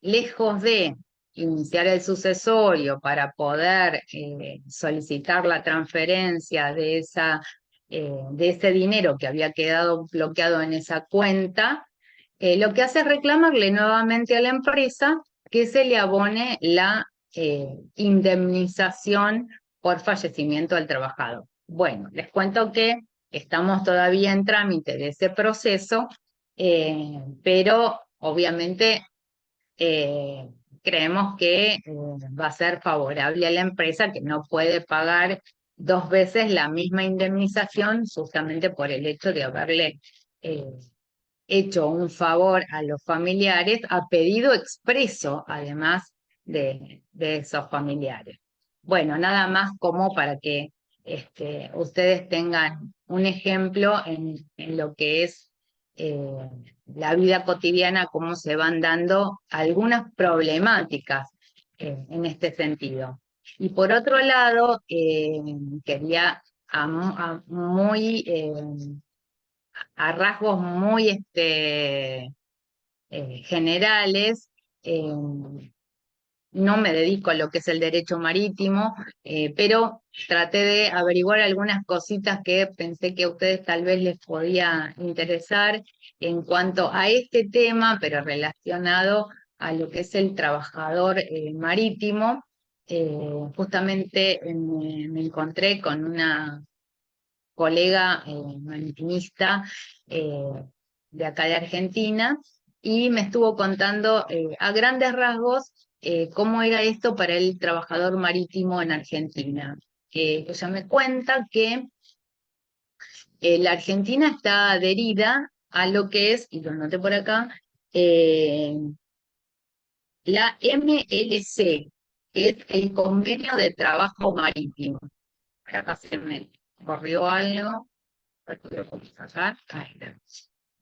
lejos de iniciar el sucesorio para poder solicitar la transferencia de ese dinero que había quedado bloqueado en esa cuenta, lo que hace es reclamarle nuevamente a la empresa que se le abone la indemnización por fallecimiento del trabajador. Bueno, les cuento que estamos todavía en trámite de ese proceso, pero obviamente eh, creemos que va a ser favorable a la empresa, que no puede pagar dos veces la misma indemnización justamente por el hecho de haberle eh, hecho un favor a los familiares a pedido expreso, además de esos familiares. Bueno, nada más como para que ustedes tengan un ejemplo en lo que es eh, la vida cotidiana, cómo se van dando algunas problemáticas en este sentido. Y por otro lado, quería muy a rasgos muy generales. No me dedico a lo que es el derecho marítimo, pero traté de averiguar algunas cositas que pensé que a ustedes tal vez les podía interesar en cuanto a este tema, pero relacionado a lo que es el trabajador marítimo. Justamente me encontré con una colega maritimista de acá de Argentina, y me estuvo contando a grandes rasgos cómo era esto para el trabajador marítimo en Argentina. Ella me cuenta que la Argentina está adherida a lo que es, y lo noté por acá, eh, la MLC, que es el Convenio de Trabajo Marítimo. Acá se me corrió algo.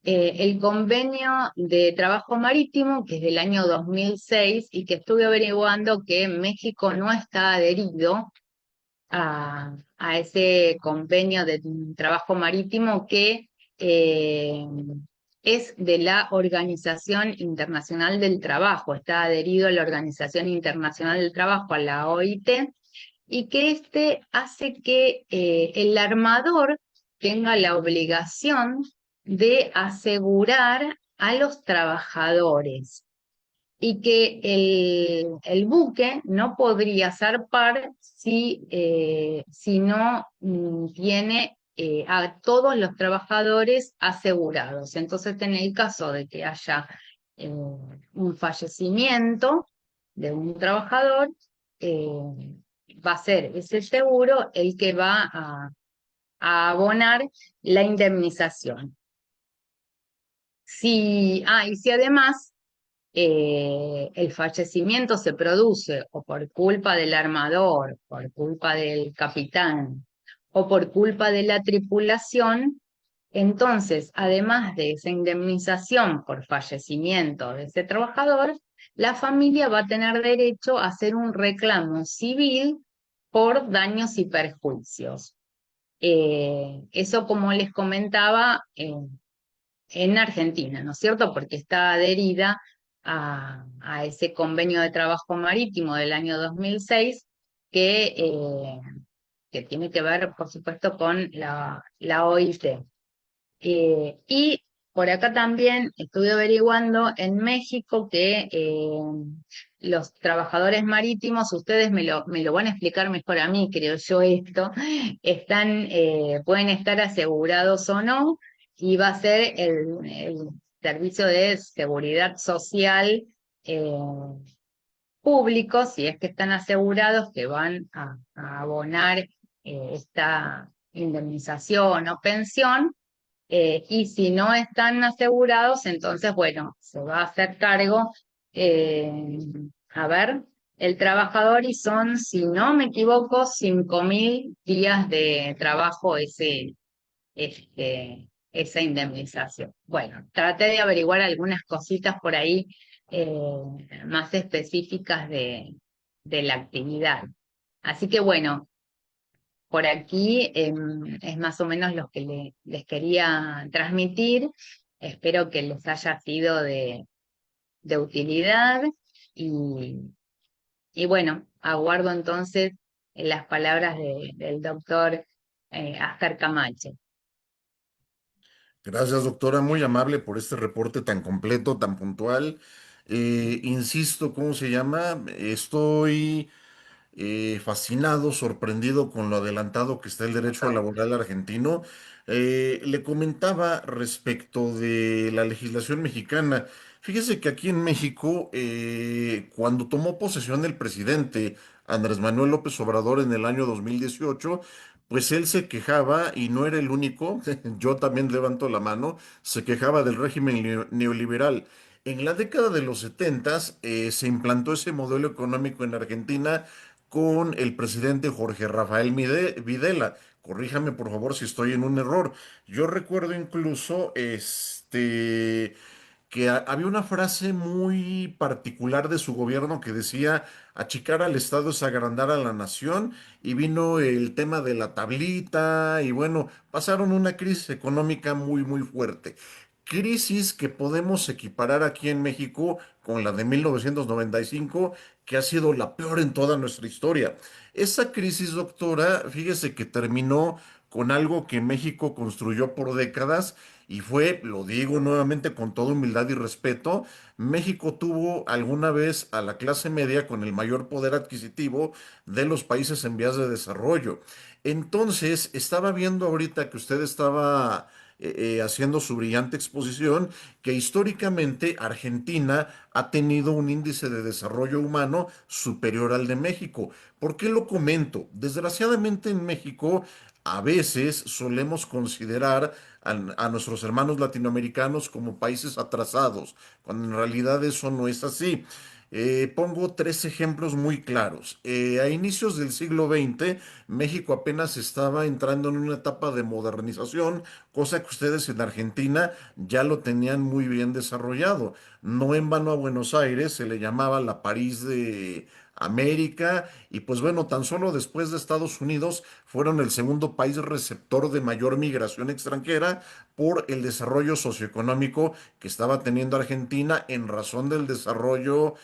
El convenio de trabajo marítimo, que es del año 2006 y que estuve averiguando que México no está adherido a ese convenio de trabajo marítimo que eh, es de la Organización Internacional del Trabajo, está adherido a la Organización Internacional del Trabajo, a la OIT, y que hace que el armador tenga la obligación de asegurar a los trabajadores, y que el buque no podría zarpar si no tiene a todos los trabajadores asegurados. Entonces, en el caso de que haya un fallecimiento de un trabajador, va a ser ese seguro el que va a abonar la indemnización. Y si además el fallecimiento se produce o por culpa del armador, por culpa del capitán o por culpa de la tripulación, entonces, además de esa indemnización por fallecimiento de ese trabajador, la familia va a tener derecho a hacer un reclamo civil por daños y perjuicios. Eso, como les comentaba, en Argentina, ¿no es cierto? Porque está adherida a ese convenio de trabajo marítimo del año 2006 que tiene que ver, por supuesto, con la OIT. Y por acá también estuve averiguando en México que los trabajadores marítimos, ustedes me lo van a explicar mejor a mí, creo yo esto, pueden estar asegurados o no, y va a ser el servicio de seguridad social eh, público, si es que están asegurados, que van a abonar esta indemnización o pensión, y si no están asegurados, entonces, bueno, se va a hacer cargo, eh, a ver, el trabajador, y son, si no me equivoco, 5.000 días de trabajo esa indemnización. Bueno, traté de averiguar algunas cositas por ahí más específicas de la actividad. Así que bueno, por aquí es más o menos lo que les quería transmitir. Espero que les haya sido de utilidad y, y bueno, aguardo entonces las palabras del doctor Ascar Camacho. Gracias, doctora, muy amable por este reporte tan completo, tan puntual. Insisto, ¿cómo se llama? Estoy fascinado, sorprendido con lo adelantado que está el derecho laboral argentino. Le comentaba respecto de la legislación mexicana. Fíjese que aquí en México, cuando tomó posesión el presidente Andrés Manuel López Obrador en el año 2018, pues él se quejaba, y no era el único, yo también levanto la mano, se quejaba del régimen neoliberal. En la década de los 70 se implantó ese modelo económico en Argentina con el presidente Jorge Rafael Videla. Corríjame por favor si estoy en un error. Yo recuerdo incluso que había una frase muy particular de su gobierno que decía: achicar al Estado es agrandar a la nación, y vino el tema de la tablita, y bueno, pasaron una crisis económica muy, muy fuerte. Crisis que podemos equiparar aquí en México con la de 1995, que ha sido la peor en toda nuestra historia. Esa crisis, doctora, fíjese que terminó con algo que México construyó por décadas, y fue, lo digo nuevamente con toda humildad y respeto, México tuvo alguna vez a la clase media con el mayor poder adquisitivo de los países en vías de desarrollo. Entonces, estaba viendo ahorita que usted estaba haciendo su brillante exposición, que históricamente Argentina ha tenido un índice de desarrollo humano superior al de México. ¿Por qué lo comento? Desgraciadamente en México a veces solemos considerar a nuestros hermanos latinoamericanos como países atrasados, cuando en realidad eso no es así. Pongo tres ejemplos muy claros. A inicios del siglo XX, México apenas estaba entrando en una etapa de modernización, cosa que ustedes en Argentina ya lo tenían muy bien desarrollado. No en vano a Buenos Aires se le llamaba la París de América, y pues bueno, tan solo después de Estados Unidos fueron el segundo país receptor de mayor migración extranjera por el desarrollo socioeconómico que estaba teniendo Argentina en razón del desarrollo,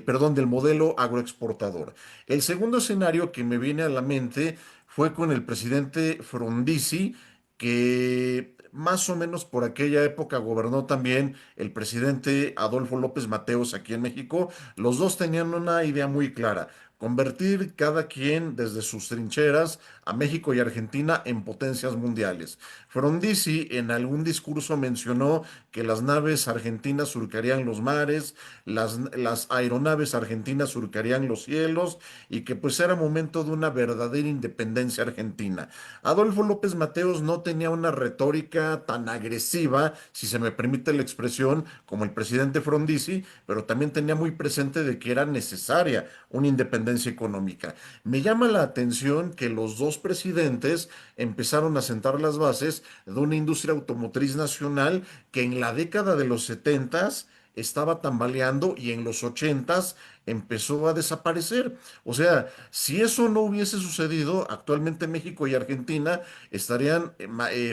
perdón, del modelo agroexportador. El segundo escenario que me viene a la mente fue con el presidente Frondizi, que más o menos por aquella época gobernó también el presidente Adolfo López Mateos aquí en México. Los dos tenían una idea muy clara: convertir cada quien desde sus trincheras a México y Argentina en potencias mundiales. Frondizi en algún discurso mencionó que las naves argentinas surcarían los mares, las aeronaves argentinas surcarían los cielos, y que pues era momento de una verdadera independencia argentina. Adolfo López Mateos no tenía una retórica tan agresiva, si se me permite la expresión, como el presidente Frondizi, pero también tenía muy presente de que era necesaria una independencia económica. Me llama la atención que los dos presidentes empezaron a sentar las bases de una industria automotriz nacional que en la década de los 70 estaba tambaleando, y en los 80 empezó a desaparecer. O sea, si eso no hubiese sucedido, actualmente México y Argentina estarían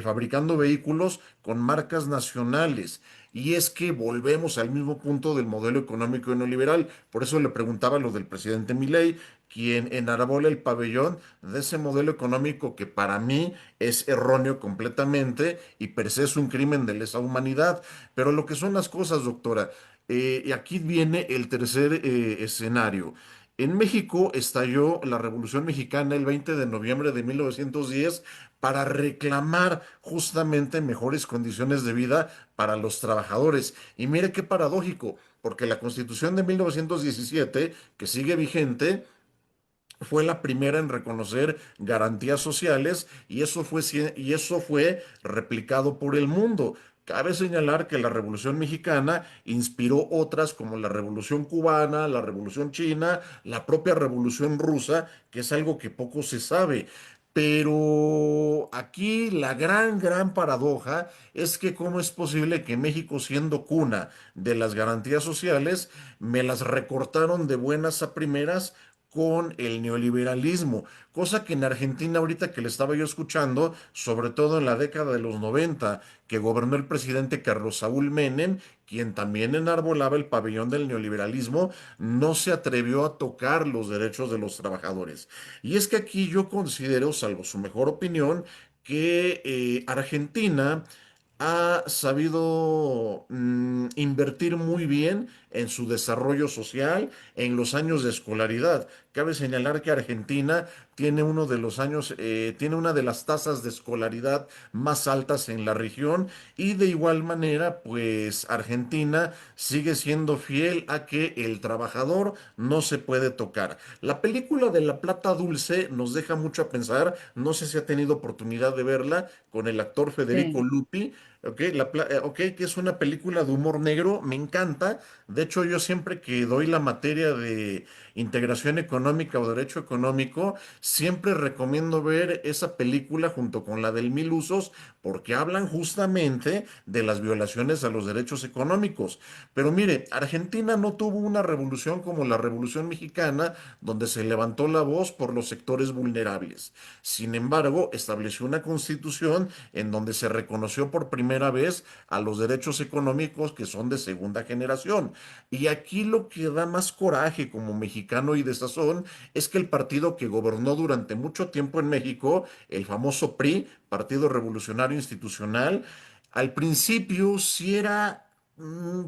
fabricando vehículos con marcas nacionales. Y es que volvemos al mismo punto del modelo económico neoliberal. Por eso le preguntaba lo del presidente Milei, quien enarbola el pabellón de ese modelo económico que para mí es erróneo completamente, y per se es un crimen de lesa humanidad. Pero lo que son las cosas, doctora, Y aquí viene el tercer escenario. En México estalló la Revolución Mexicana el 20 de noviembre de 1910 para reclamar justamente mejores condiciones de vida para los trabajadores. Y mire qué paradójico, porque la Constitución de 1917, que sigue vigente, fue la primera en reconocer garantías sociales y eso fue replicado por el mundo. Cabe señalar que la Revolución Mexicana inspiró otras como la Revolución Cubana, la Revolución China, la propia Revolución Rusa, que es algo que poco se sabe. Pero aquí la gran paradoja es que cómo es posible que México, siendo cuna de las garantías sociales, me las recortaron de buenas a primeras con el neoliberalismo, cosa que en Argentina ahorita que le estaba yo escuchando, sobre todo en la década de los 90, que gobernó el presidente Carlos Saúl Menem, quien también enarbolaba el pabellón del neoliberalismo, no se atrevió a tocar los derechos de los trabajadores. Y es que aquí yo considero, salvo su mejor opinión, que Argentina ha sabido invertir muy bien en su desarrollo social en los años de escolaridad. Cabe señalar que Argentina tiene uno de los años, tiene una de las tasas de escolaridad más altas en la región y de igual manera, pues Argentina sigue siendo fiel a que el trabajador no se puede tocar. La película de La Plata Dulce nos deja mucho a pensar, no sé si ha tenido oportunidad de verla con el actor Federico Sí, Lupi. Ok, ok, que es una película de humor negro, me encanta. De hecho, yo siempre que doy la materia de integración económica o derecho económico, siempre recomiendo ver esa película junto con la del Mil Usos, porque hablan justamente de las violaciones a los derechos económicos. Pero mire, Argentina no tuvo una revolución como la Revolución Mexicana, donde se levantó la voz por los sectores vulnerables. Sin embargo, estableció una constitución en donde se reconoció por primera vez a los derechos económicos que son de segunda generación. Y aquí lo que da más coraje como mexicano y de sazón es que el partido que gobernó durante mucho tiempo en México, el famoso PRI, Partido Revolucionario Institucional, al principio sí era,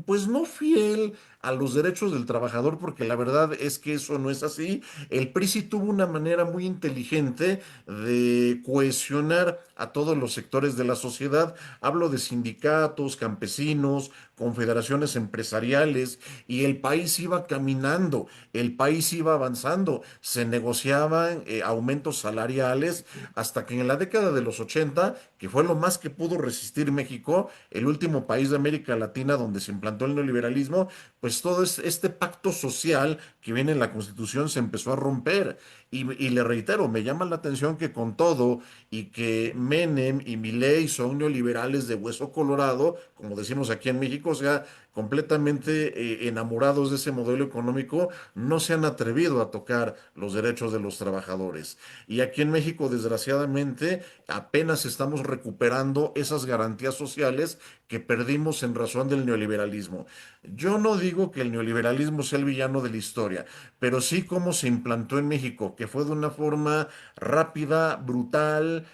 pues no fiel a los derechos del trabajador, porque la verdad es que eso no es así. El PRI sí tuvo una manera muy inteligente de cohesionar a todos los sectores de la sociedad. Hablo de sindicatos, campesinos, confederaciones empresariales, y el país iba caminando, el país iba avanzando, se negociaban aumentos salariales hasta que en la década de los 80, que fue lo más que pudo resistir México, el último país de América Latina donde se implantó el neoliberalismo, pues todo este pacto social que viene en la Constitución se empezó a romper. Y le reitero, me llama la atención que con todo y que Menem y Milei son neoliberales de hueso colorado, como decimos aquí en México, o sea, completamente enamorados de ese modelo económico, no se han atrevido a tocar los derechos de los trabajadores. Y aquí en México, desgraciadamente, apenas estamos recuperando esas garantías sociales que perdimos en razón del neoliberalismo. Yo no digo que el neoliberalismo sea el villano de la historia, pero sí cómo se implantó en México, que fue de una forma rápida, brutal,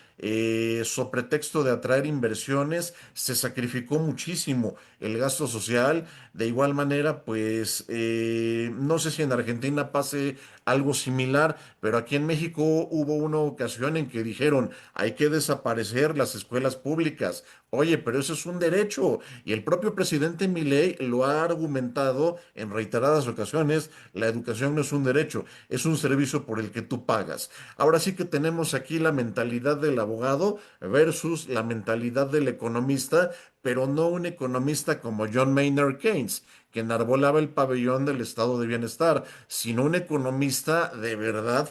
so pretexto de atraer inversiones, se sacrificó muchísimo el gasto social. De igual manera, pues no sé si en Argentina pase algo similar, pero aquí en México hubo una ocasión en que dijeron, hay que desaparecer las escuelas públicas. Oye, pero eso es un derecho. Y el propio presidente Milei lo ha argumentado en reiteradas ocasiones, la educación no es un derecho, es un servicio por el que tú pagas. Ahora sí que tenemos aquí la mentalidad del abogado versus la mentalidad del economista, pero no un economista como John Maynard Keynes, que enarbolaba el pabellón del estado de bienestar, sino un economista de verdad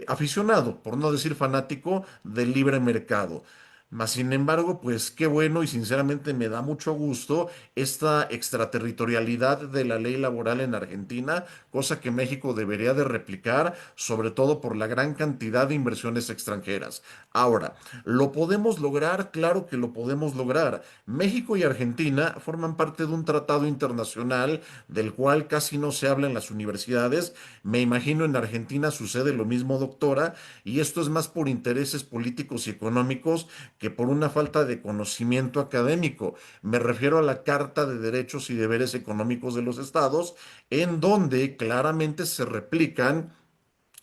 aficionado, por no decir fanático, del libre mercado. Mas, sin embargo, pues qué bueno y sinceramente me da mucho gusto esta extraterritorialidad de la ley laboral en Argentina, cosa que México debería de replicar, sobre todo por la gran cantidad de inversiones extranjeras. Ahora, ¿lo podemos lograr? Claro que lo podemos lograr. México y Argentina forman parte de un tratado internacional del cual casi no se habla en las universidades. Me imagino en Argentina sucede lo mismo, doctora, y esto es más por intereses políticos y económicos que por una falta de conocimiento académico. Me refiero a la Carta de Derechos y Deberes Económicos de los Estados, en donde claramente se replican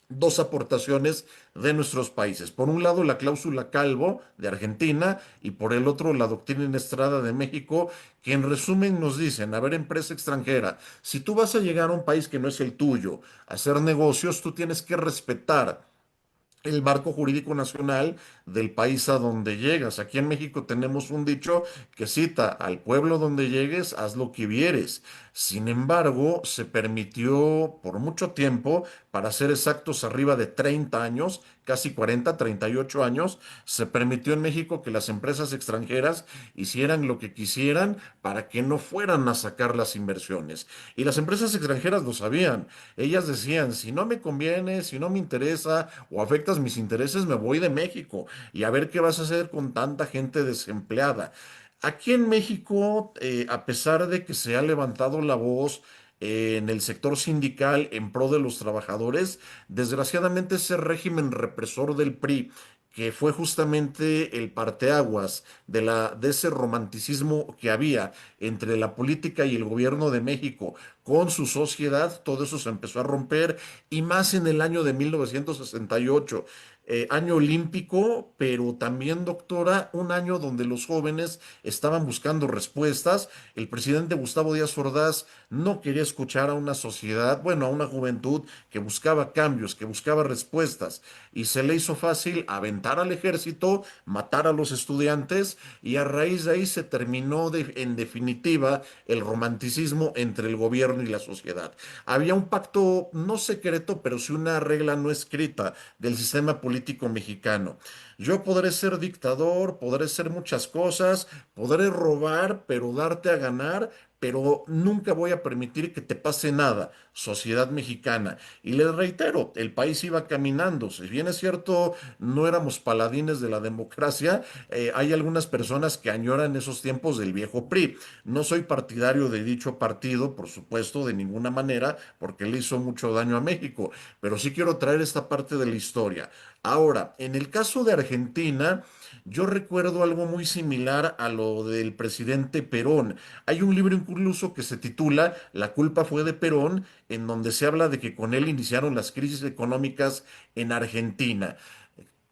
dos aportaciones de nuestros países. Por un lado, la cláusula Calvo de Argentina y por el otro, la doctrina Estrada de México, que en resumen nos dicen, a ver, empresa extranjera, si tú vas a llegar a un país que no es el tuyo, a hacer negocios, tú tienes que respetar el marco jurídico nacional del país a donde llegas. Aquí en México tenemos un dicho que cita, al pueblo donde llegues, haz lo que vieres. Sin embargo, se permitió por mucho tiempo, para ser exactos, arriba de 30 años, casi 40, 38 años, se permitió en México que las empresas extranjeras hicieran lo que quisieran para que no fueran a sacar las inversiones. Y las empresas extranjeras lo sabían. Ellas decían, si no me conviene, si no me interesa o afectas mis intereses, me voy de México y a ver qué vas a hacer con tanta gente desempleada. Aquí en México, a pesar de que se ha levantado la voz en el sector sindical en pro de los trabajadores, desgraciadamente ese régimen represor del PRI, que fue justamente el parteaguas de ese romanticismo que había entre la política y el gobierno de México con su sociedad, todo eso se empezó a romper y más en el año de 1968, año olímpico, pero también, doctora, un año donde los jóvenes estaban buscando respuestas. El presidente Gustavo Díaz Ordaz no quería escuchar a una sociedad, bueno, a una juventud que buscaba cambios, que buscaba respuestas, y se le hizo fácil aventar al ejército, matar a los estudiantes, y a raíz de ahí se terminó en definitiva el romanticismo entre el gobierno y la sociedad. Había un pacto no secreto, pero sí una regla no escrita del sistema político mexicano. Yo podré ser dictador, podré ser muchas cosas, podré robar, pero darte a ganar, pero nunca voy a permitir que te pase nada, sociedad mexicana. Y les reitero, el país iba caminando. Si bien es cierto, no éramos paladines de la democracia, hay algunas personas que añoran esos tiempos del viejo PRI. No soy partidario de dicho partido, por supuesto, de ninguna manera, porque le hizo mucho daño a México, pero sí quiero traer esta parte de la historia. Ahora, en el caso de Argentina, yo recuerdo algo muy similar a lo del presidente Perón. Hay un libro incluso que se titula La culpa fue de Perón, en donde se habla de que con él iniciaron las crisis económicas en Argentina.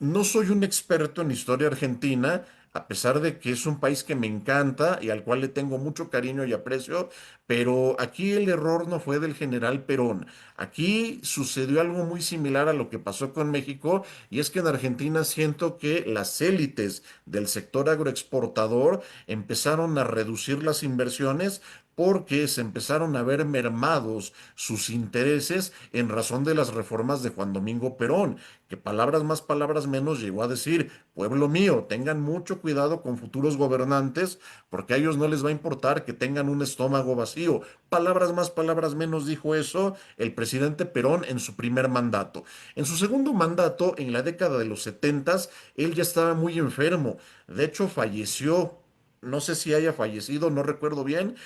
No soy un experto en historia argentina, a pesar de que es un país que me encanta y al cual le tengo mucho cariño y aprecio, pero aquí el error no fue del general Perón. Aquí sucedió algo muy similar a lo que pasó con México, y es que en Argentina siento que las élites del sector agroexportador empezaron a reducir las inversiones porque se empezaron a ver mermados sus intereses en razón de las reformas de Juan Domingo Perón, que palabras más, palabras menos llegó a decir, pueblo mío, tengan mucho cuidado con futuros gobernantes, porque a ellos no les va a importar que tengan un estómago vacío. Palabras más, palabras menos dijo eso el presidente Perón en su primer mandato. En su segundo mandato, en la década de los setentas, él ya estaba muy enfermo. De hecho, falleció. No sé si haya fallecido, no recuerdo bien.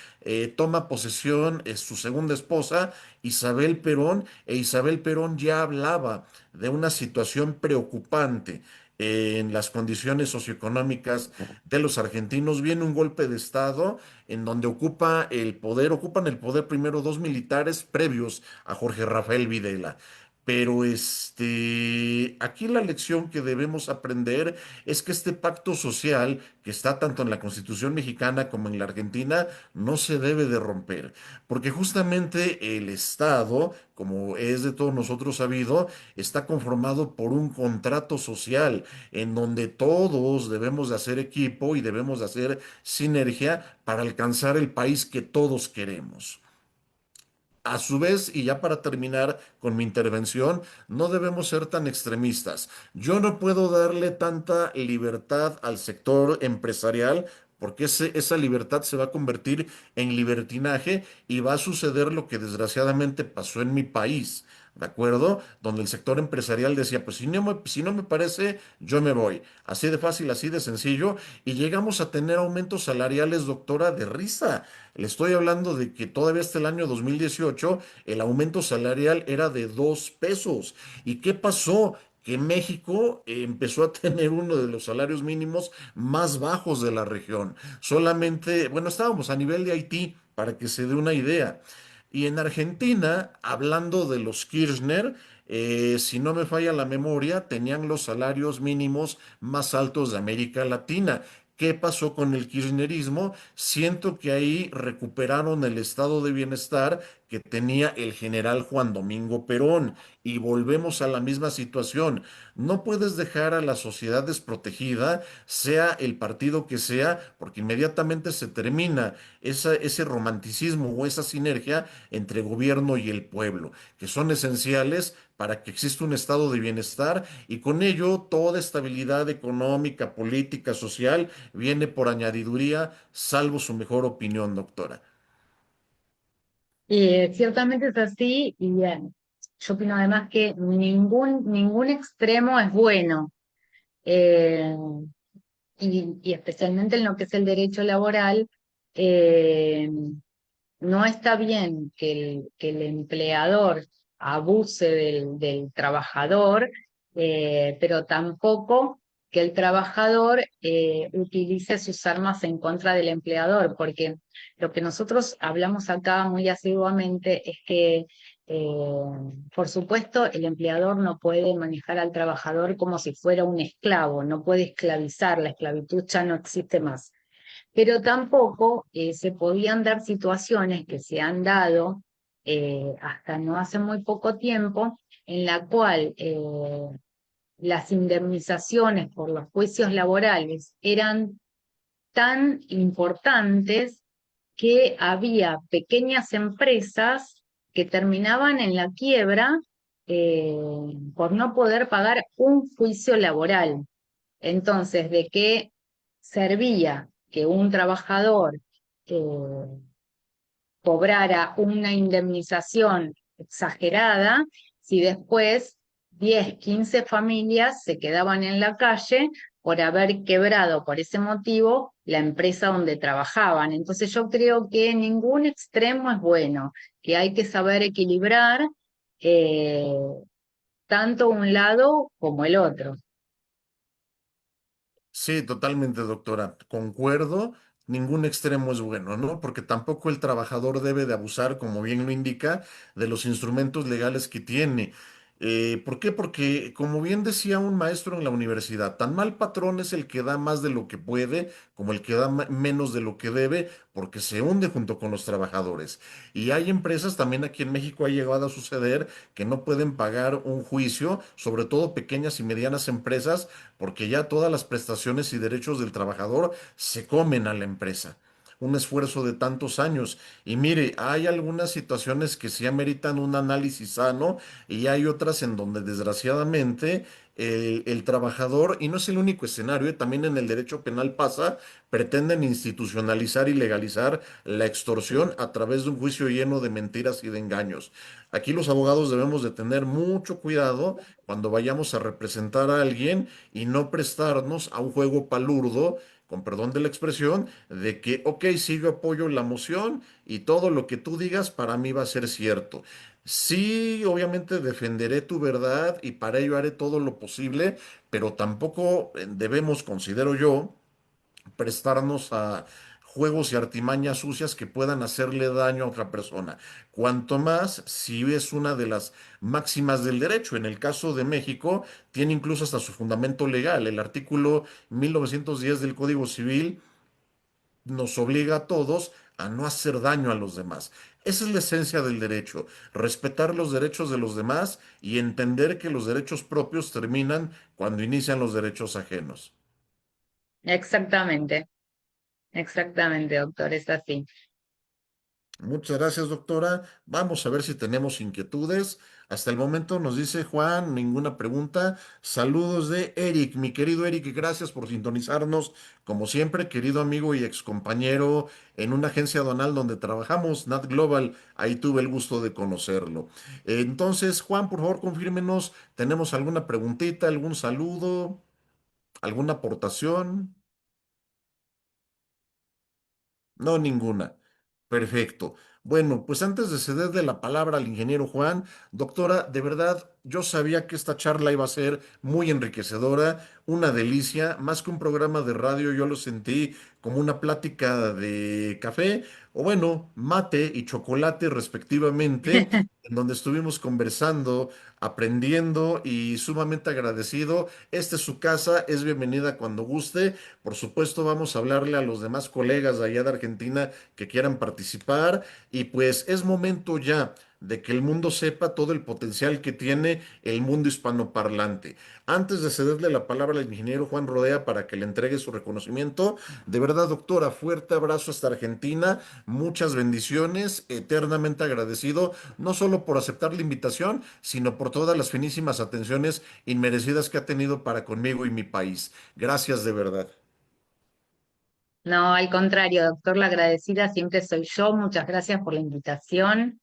Toma posesión su segunda esposa, Isabel Perón, e Isabel Perón ya hablaba de una situación preocupante en las condiciones socioeconómicas de los argentinos. Viene un golpe de Estado en donde ocupan el poder primero dos militares previos a Jorge Rafael Videla. Pero aquí la lección que debemos aprender es que este pacto social que está tanto en la Constitución mexicana como en la Argentina no se debe de romper, porque justamente el Estado, como es de todos nosotros sabido, está conformado por un contrato social en donde todos debemos de hacer equipo y debemos de hacer sinergia para alcanzar el país que todos queremos. A su vez, y ya para terminar con mi intervención, no debemos ser tan extremistas. Yo no puedo darle tanta libertad al sector empresarial porque esa libertad se va a convertir en libertinaje y va a suceder lo que desgraciadamente pasó en mi país. ¿De acuerdo? Donde el sector empresarial decía, pues si no me parece, yo me voy. Así de fácil, así de sencillo. Y llegamos a tener aumentos salariales, doctora, de risa. Le estoy hablando de que todavía hasta el año 2018 el aumento salarial era de 2 pesos. ¿Y qué pasó? que México empezó a tener uno de los salarios mínimos más bajos de la región. Solamente, bueno, estábamos a nivel de Haití, para que se dé una idea. Y en Argentina, hablando de los Kirchner, si no me falla la memoria, tenían los salarios mínimos más altos de América Latina. ¿Qué pasó con el kirchnerismo? Siento que ahí recuperaron el estado de bienestar que tenía el general Juan Domingo Perón y volvemos a la misma situación. No puedes dejar a la sociedad desprotegida, sea el partido que sea, porque inmediatamente se termina ese romanticismo o esa sinergia entre gobierno y el pueblo, que son esenciales para que exista un estado de bienestar y con ello toda estabilidad económica, política, social viene por añadiduría, salvo su mejor opinión, doctora. Y ciertamente es así, y yo opino además que ningún extremo es bueno. Eh, y especialmente en lo que es el derecho laboral, eh, no está bien que el empleador abuse del trabajador, pero tampoco que el trabajador utilice sus armas en contra del empleador, porque lo que nosotros hablamos acá muy asiduamente es que, por supuesto, el empleador no puede manejar al trabajador como si fuera un esclavo, no puede esclavizar, la esclavitud ya no existe más, pero tampoco se podían dar situaciones que se han dado hasta no hace muy poco tiempo, en la cual las indemnizaciones por los juicios laborales eran tan importantes que había pequeñas empresas que terminaban en la quiebra eh, por no poder pagar un juicio laboral. Entonces, ¿de qué servía que un trabajador eh, cobrara una indemnización exagerada si después 10, 15 familias se quedaban en la calle por haber quebrado por ese motivo la empresa donde trabajaban? Entonces yo creo que ningún extremo es bueno, que hay que saber equilibrar eh, tanto un lado como el otro. Sí, totalmente, doctora. Concuerdo, ningún extremo es bueno, ¿no? Porque tampoco el trabajador debe de abusar, como bien lo indica, de los instrumentos legales que tiene. ¿Por qué? Porque, como bien decía un maestro en la universidad, tan mal patrón es el que da más de lo que puede como el que da menos de lo que debe, porque se hunde junto con los trabajadores. Y hay empresas, también aquí en México ha llegado a suceder, que no pueden pagar un juicio, sobre todo pequeñas y medianas empresas porque ya todas las prestaciones y derechos del trabajador se comen a la empresa. Un esfuerzo de tantos años. Y mire, hay algunas situaciones que sí ameritan un análisis sano y hay otras en donde desgraciadamente el trabajador, y no es el único escenario, también en el derecho penal pasa, pretenden institucionalizar y legalizar la extorsión a través de un juicio lleno de mentiras y de engaños. Aquí los abogados debemos de tener mucho cuidado cuando vayamos a representar a alguien y no prestarnos a un juego palurdo, con perdón de la expresión, de que, ok, sí, yo apoyo la moción y todo lo que tú digas para mí va a ser cierto. Sí, obviamente defenderé tu verdad y para ello haré todo lo posible, pero tampoco debemos, considero yo, prestarnos a juegos y artimañas sucias que puedan hacerle daño a otra persona. Cuanto más si es una de las máximas del derecho. En el caso de México, tiene incluso hasta su fundamento legal. El artículo 1910 del Código Civil nos obliga a todos a no hacer daño a los demás. Esa es la esencia del derecho, respetar los derechos de los demás y entender que los derechos propios terminan cuando inician los derechos ajenos. Exactamente, exactamente, doctor, es así. Muchas gracias, doctora. Vamos a ver si tenemos inquietudes. Hasta el momento nos dice Juan, ninguna pregunta. Saludos de Eric, mi querido Eric, gracias por sintonizarnos. Como siempre, querido amigo y excompañero en una agencia aduanal donde trabajamos, Nat Global, ahí tuve el gusto de conocerlo. Entonces, Juan, por favor, confírmenos, ¿tenemos alguna preguntita, algún saludo, alguna aportación? No, ninguna. Perfecto. Bueno, pues antes de cederle la palabra al ingeniero Juan, doctora, de verdad, yo sabía que esta charla iba a ser muy enriquecedora, una delicia, más que un programa de radio, yo lo sentí como una plática de café, o bueno, mate y chocolate respectivamente, en donde estuvimos conversando, aprendiendo y sumamente agradecido. Esta es su casa, es bienvenida cuando guste. Por supuesto, vamos a hablarle a los demás colegas de allá de Argentina que quieran participar y pues es momento ya de que el mundo sepa todo el potencial que tiene el mundo hispanoparlante. Antes de cederle la palabra al ingeniero Juan Rodea para que le entregue su reconocimiento, de verdad, doctora, fuerte abrazo hasta Argentina, muchas bendiciones, eternamente agradecido, no solo por aceptar la invitación, sino por todas las finísimas atenciones inmerecidas que ha tenido para conmigo y mi país. Gracias de verdad. No, al contrario, doctor, la agradecida siempre soy yo. Muchas gracias por la invitación.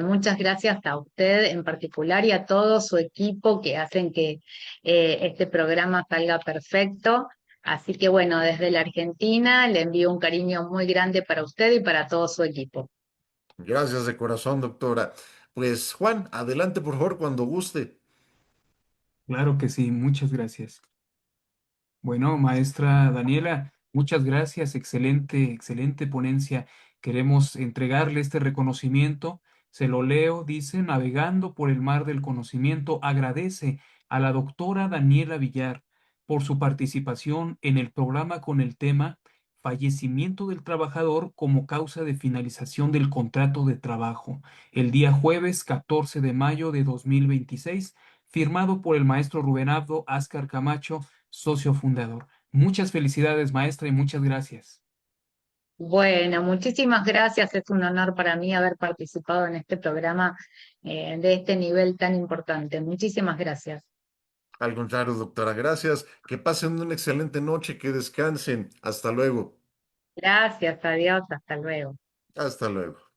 Muchas gracias a usted en particular y a todo su equipo que hacen que este programa salga perfecto. Así que bueno, desde la Argentina le envío un cariño muy grande para usted y para todo su equipo. Gracias de corazón, doctora. Pues Juan, adelante por favor cuando guste. Claro que sí, muchas gracias. Bueno, maestra Daniela, muchas gracias. Excelente, excelente ponencia. Queremos entregarle este reconocimiento. Se lo leo, dice, navegando por el mar del conocimiento, agradece a la doctora Daniela Villar por su participación en el programa con el tema Fallecimiento del trabajador como causa de finalización del contrato de trabajo, el día jueves 14 de mayo de 2026, firmado por el maestro Rubén Abdo Ascar Camacho, socio fundador. Muchas felicidades, maestra, y muchas gracias. Bueno, muchísimas gracias. Es un honor para mí haber participado en este programa de este nivel tan importante. Muchísimas gracias. Al contrario, doctora, gracias. Que pasen una excelente noche, que descansen. Hasta luego. Gracias, adiós, hasta luego. Hasta luego.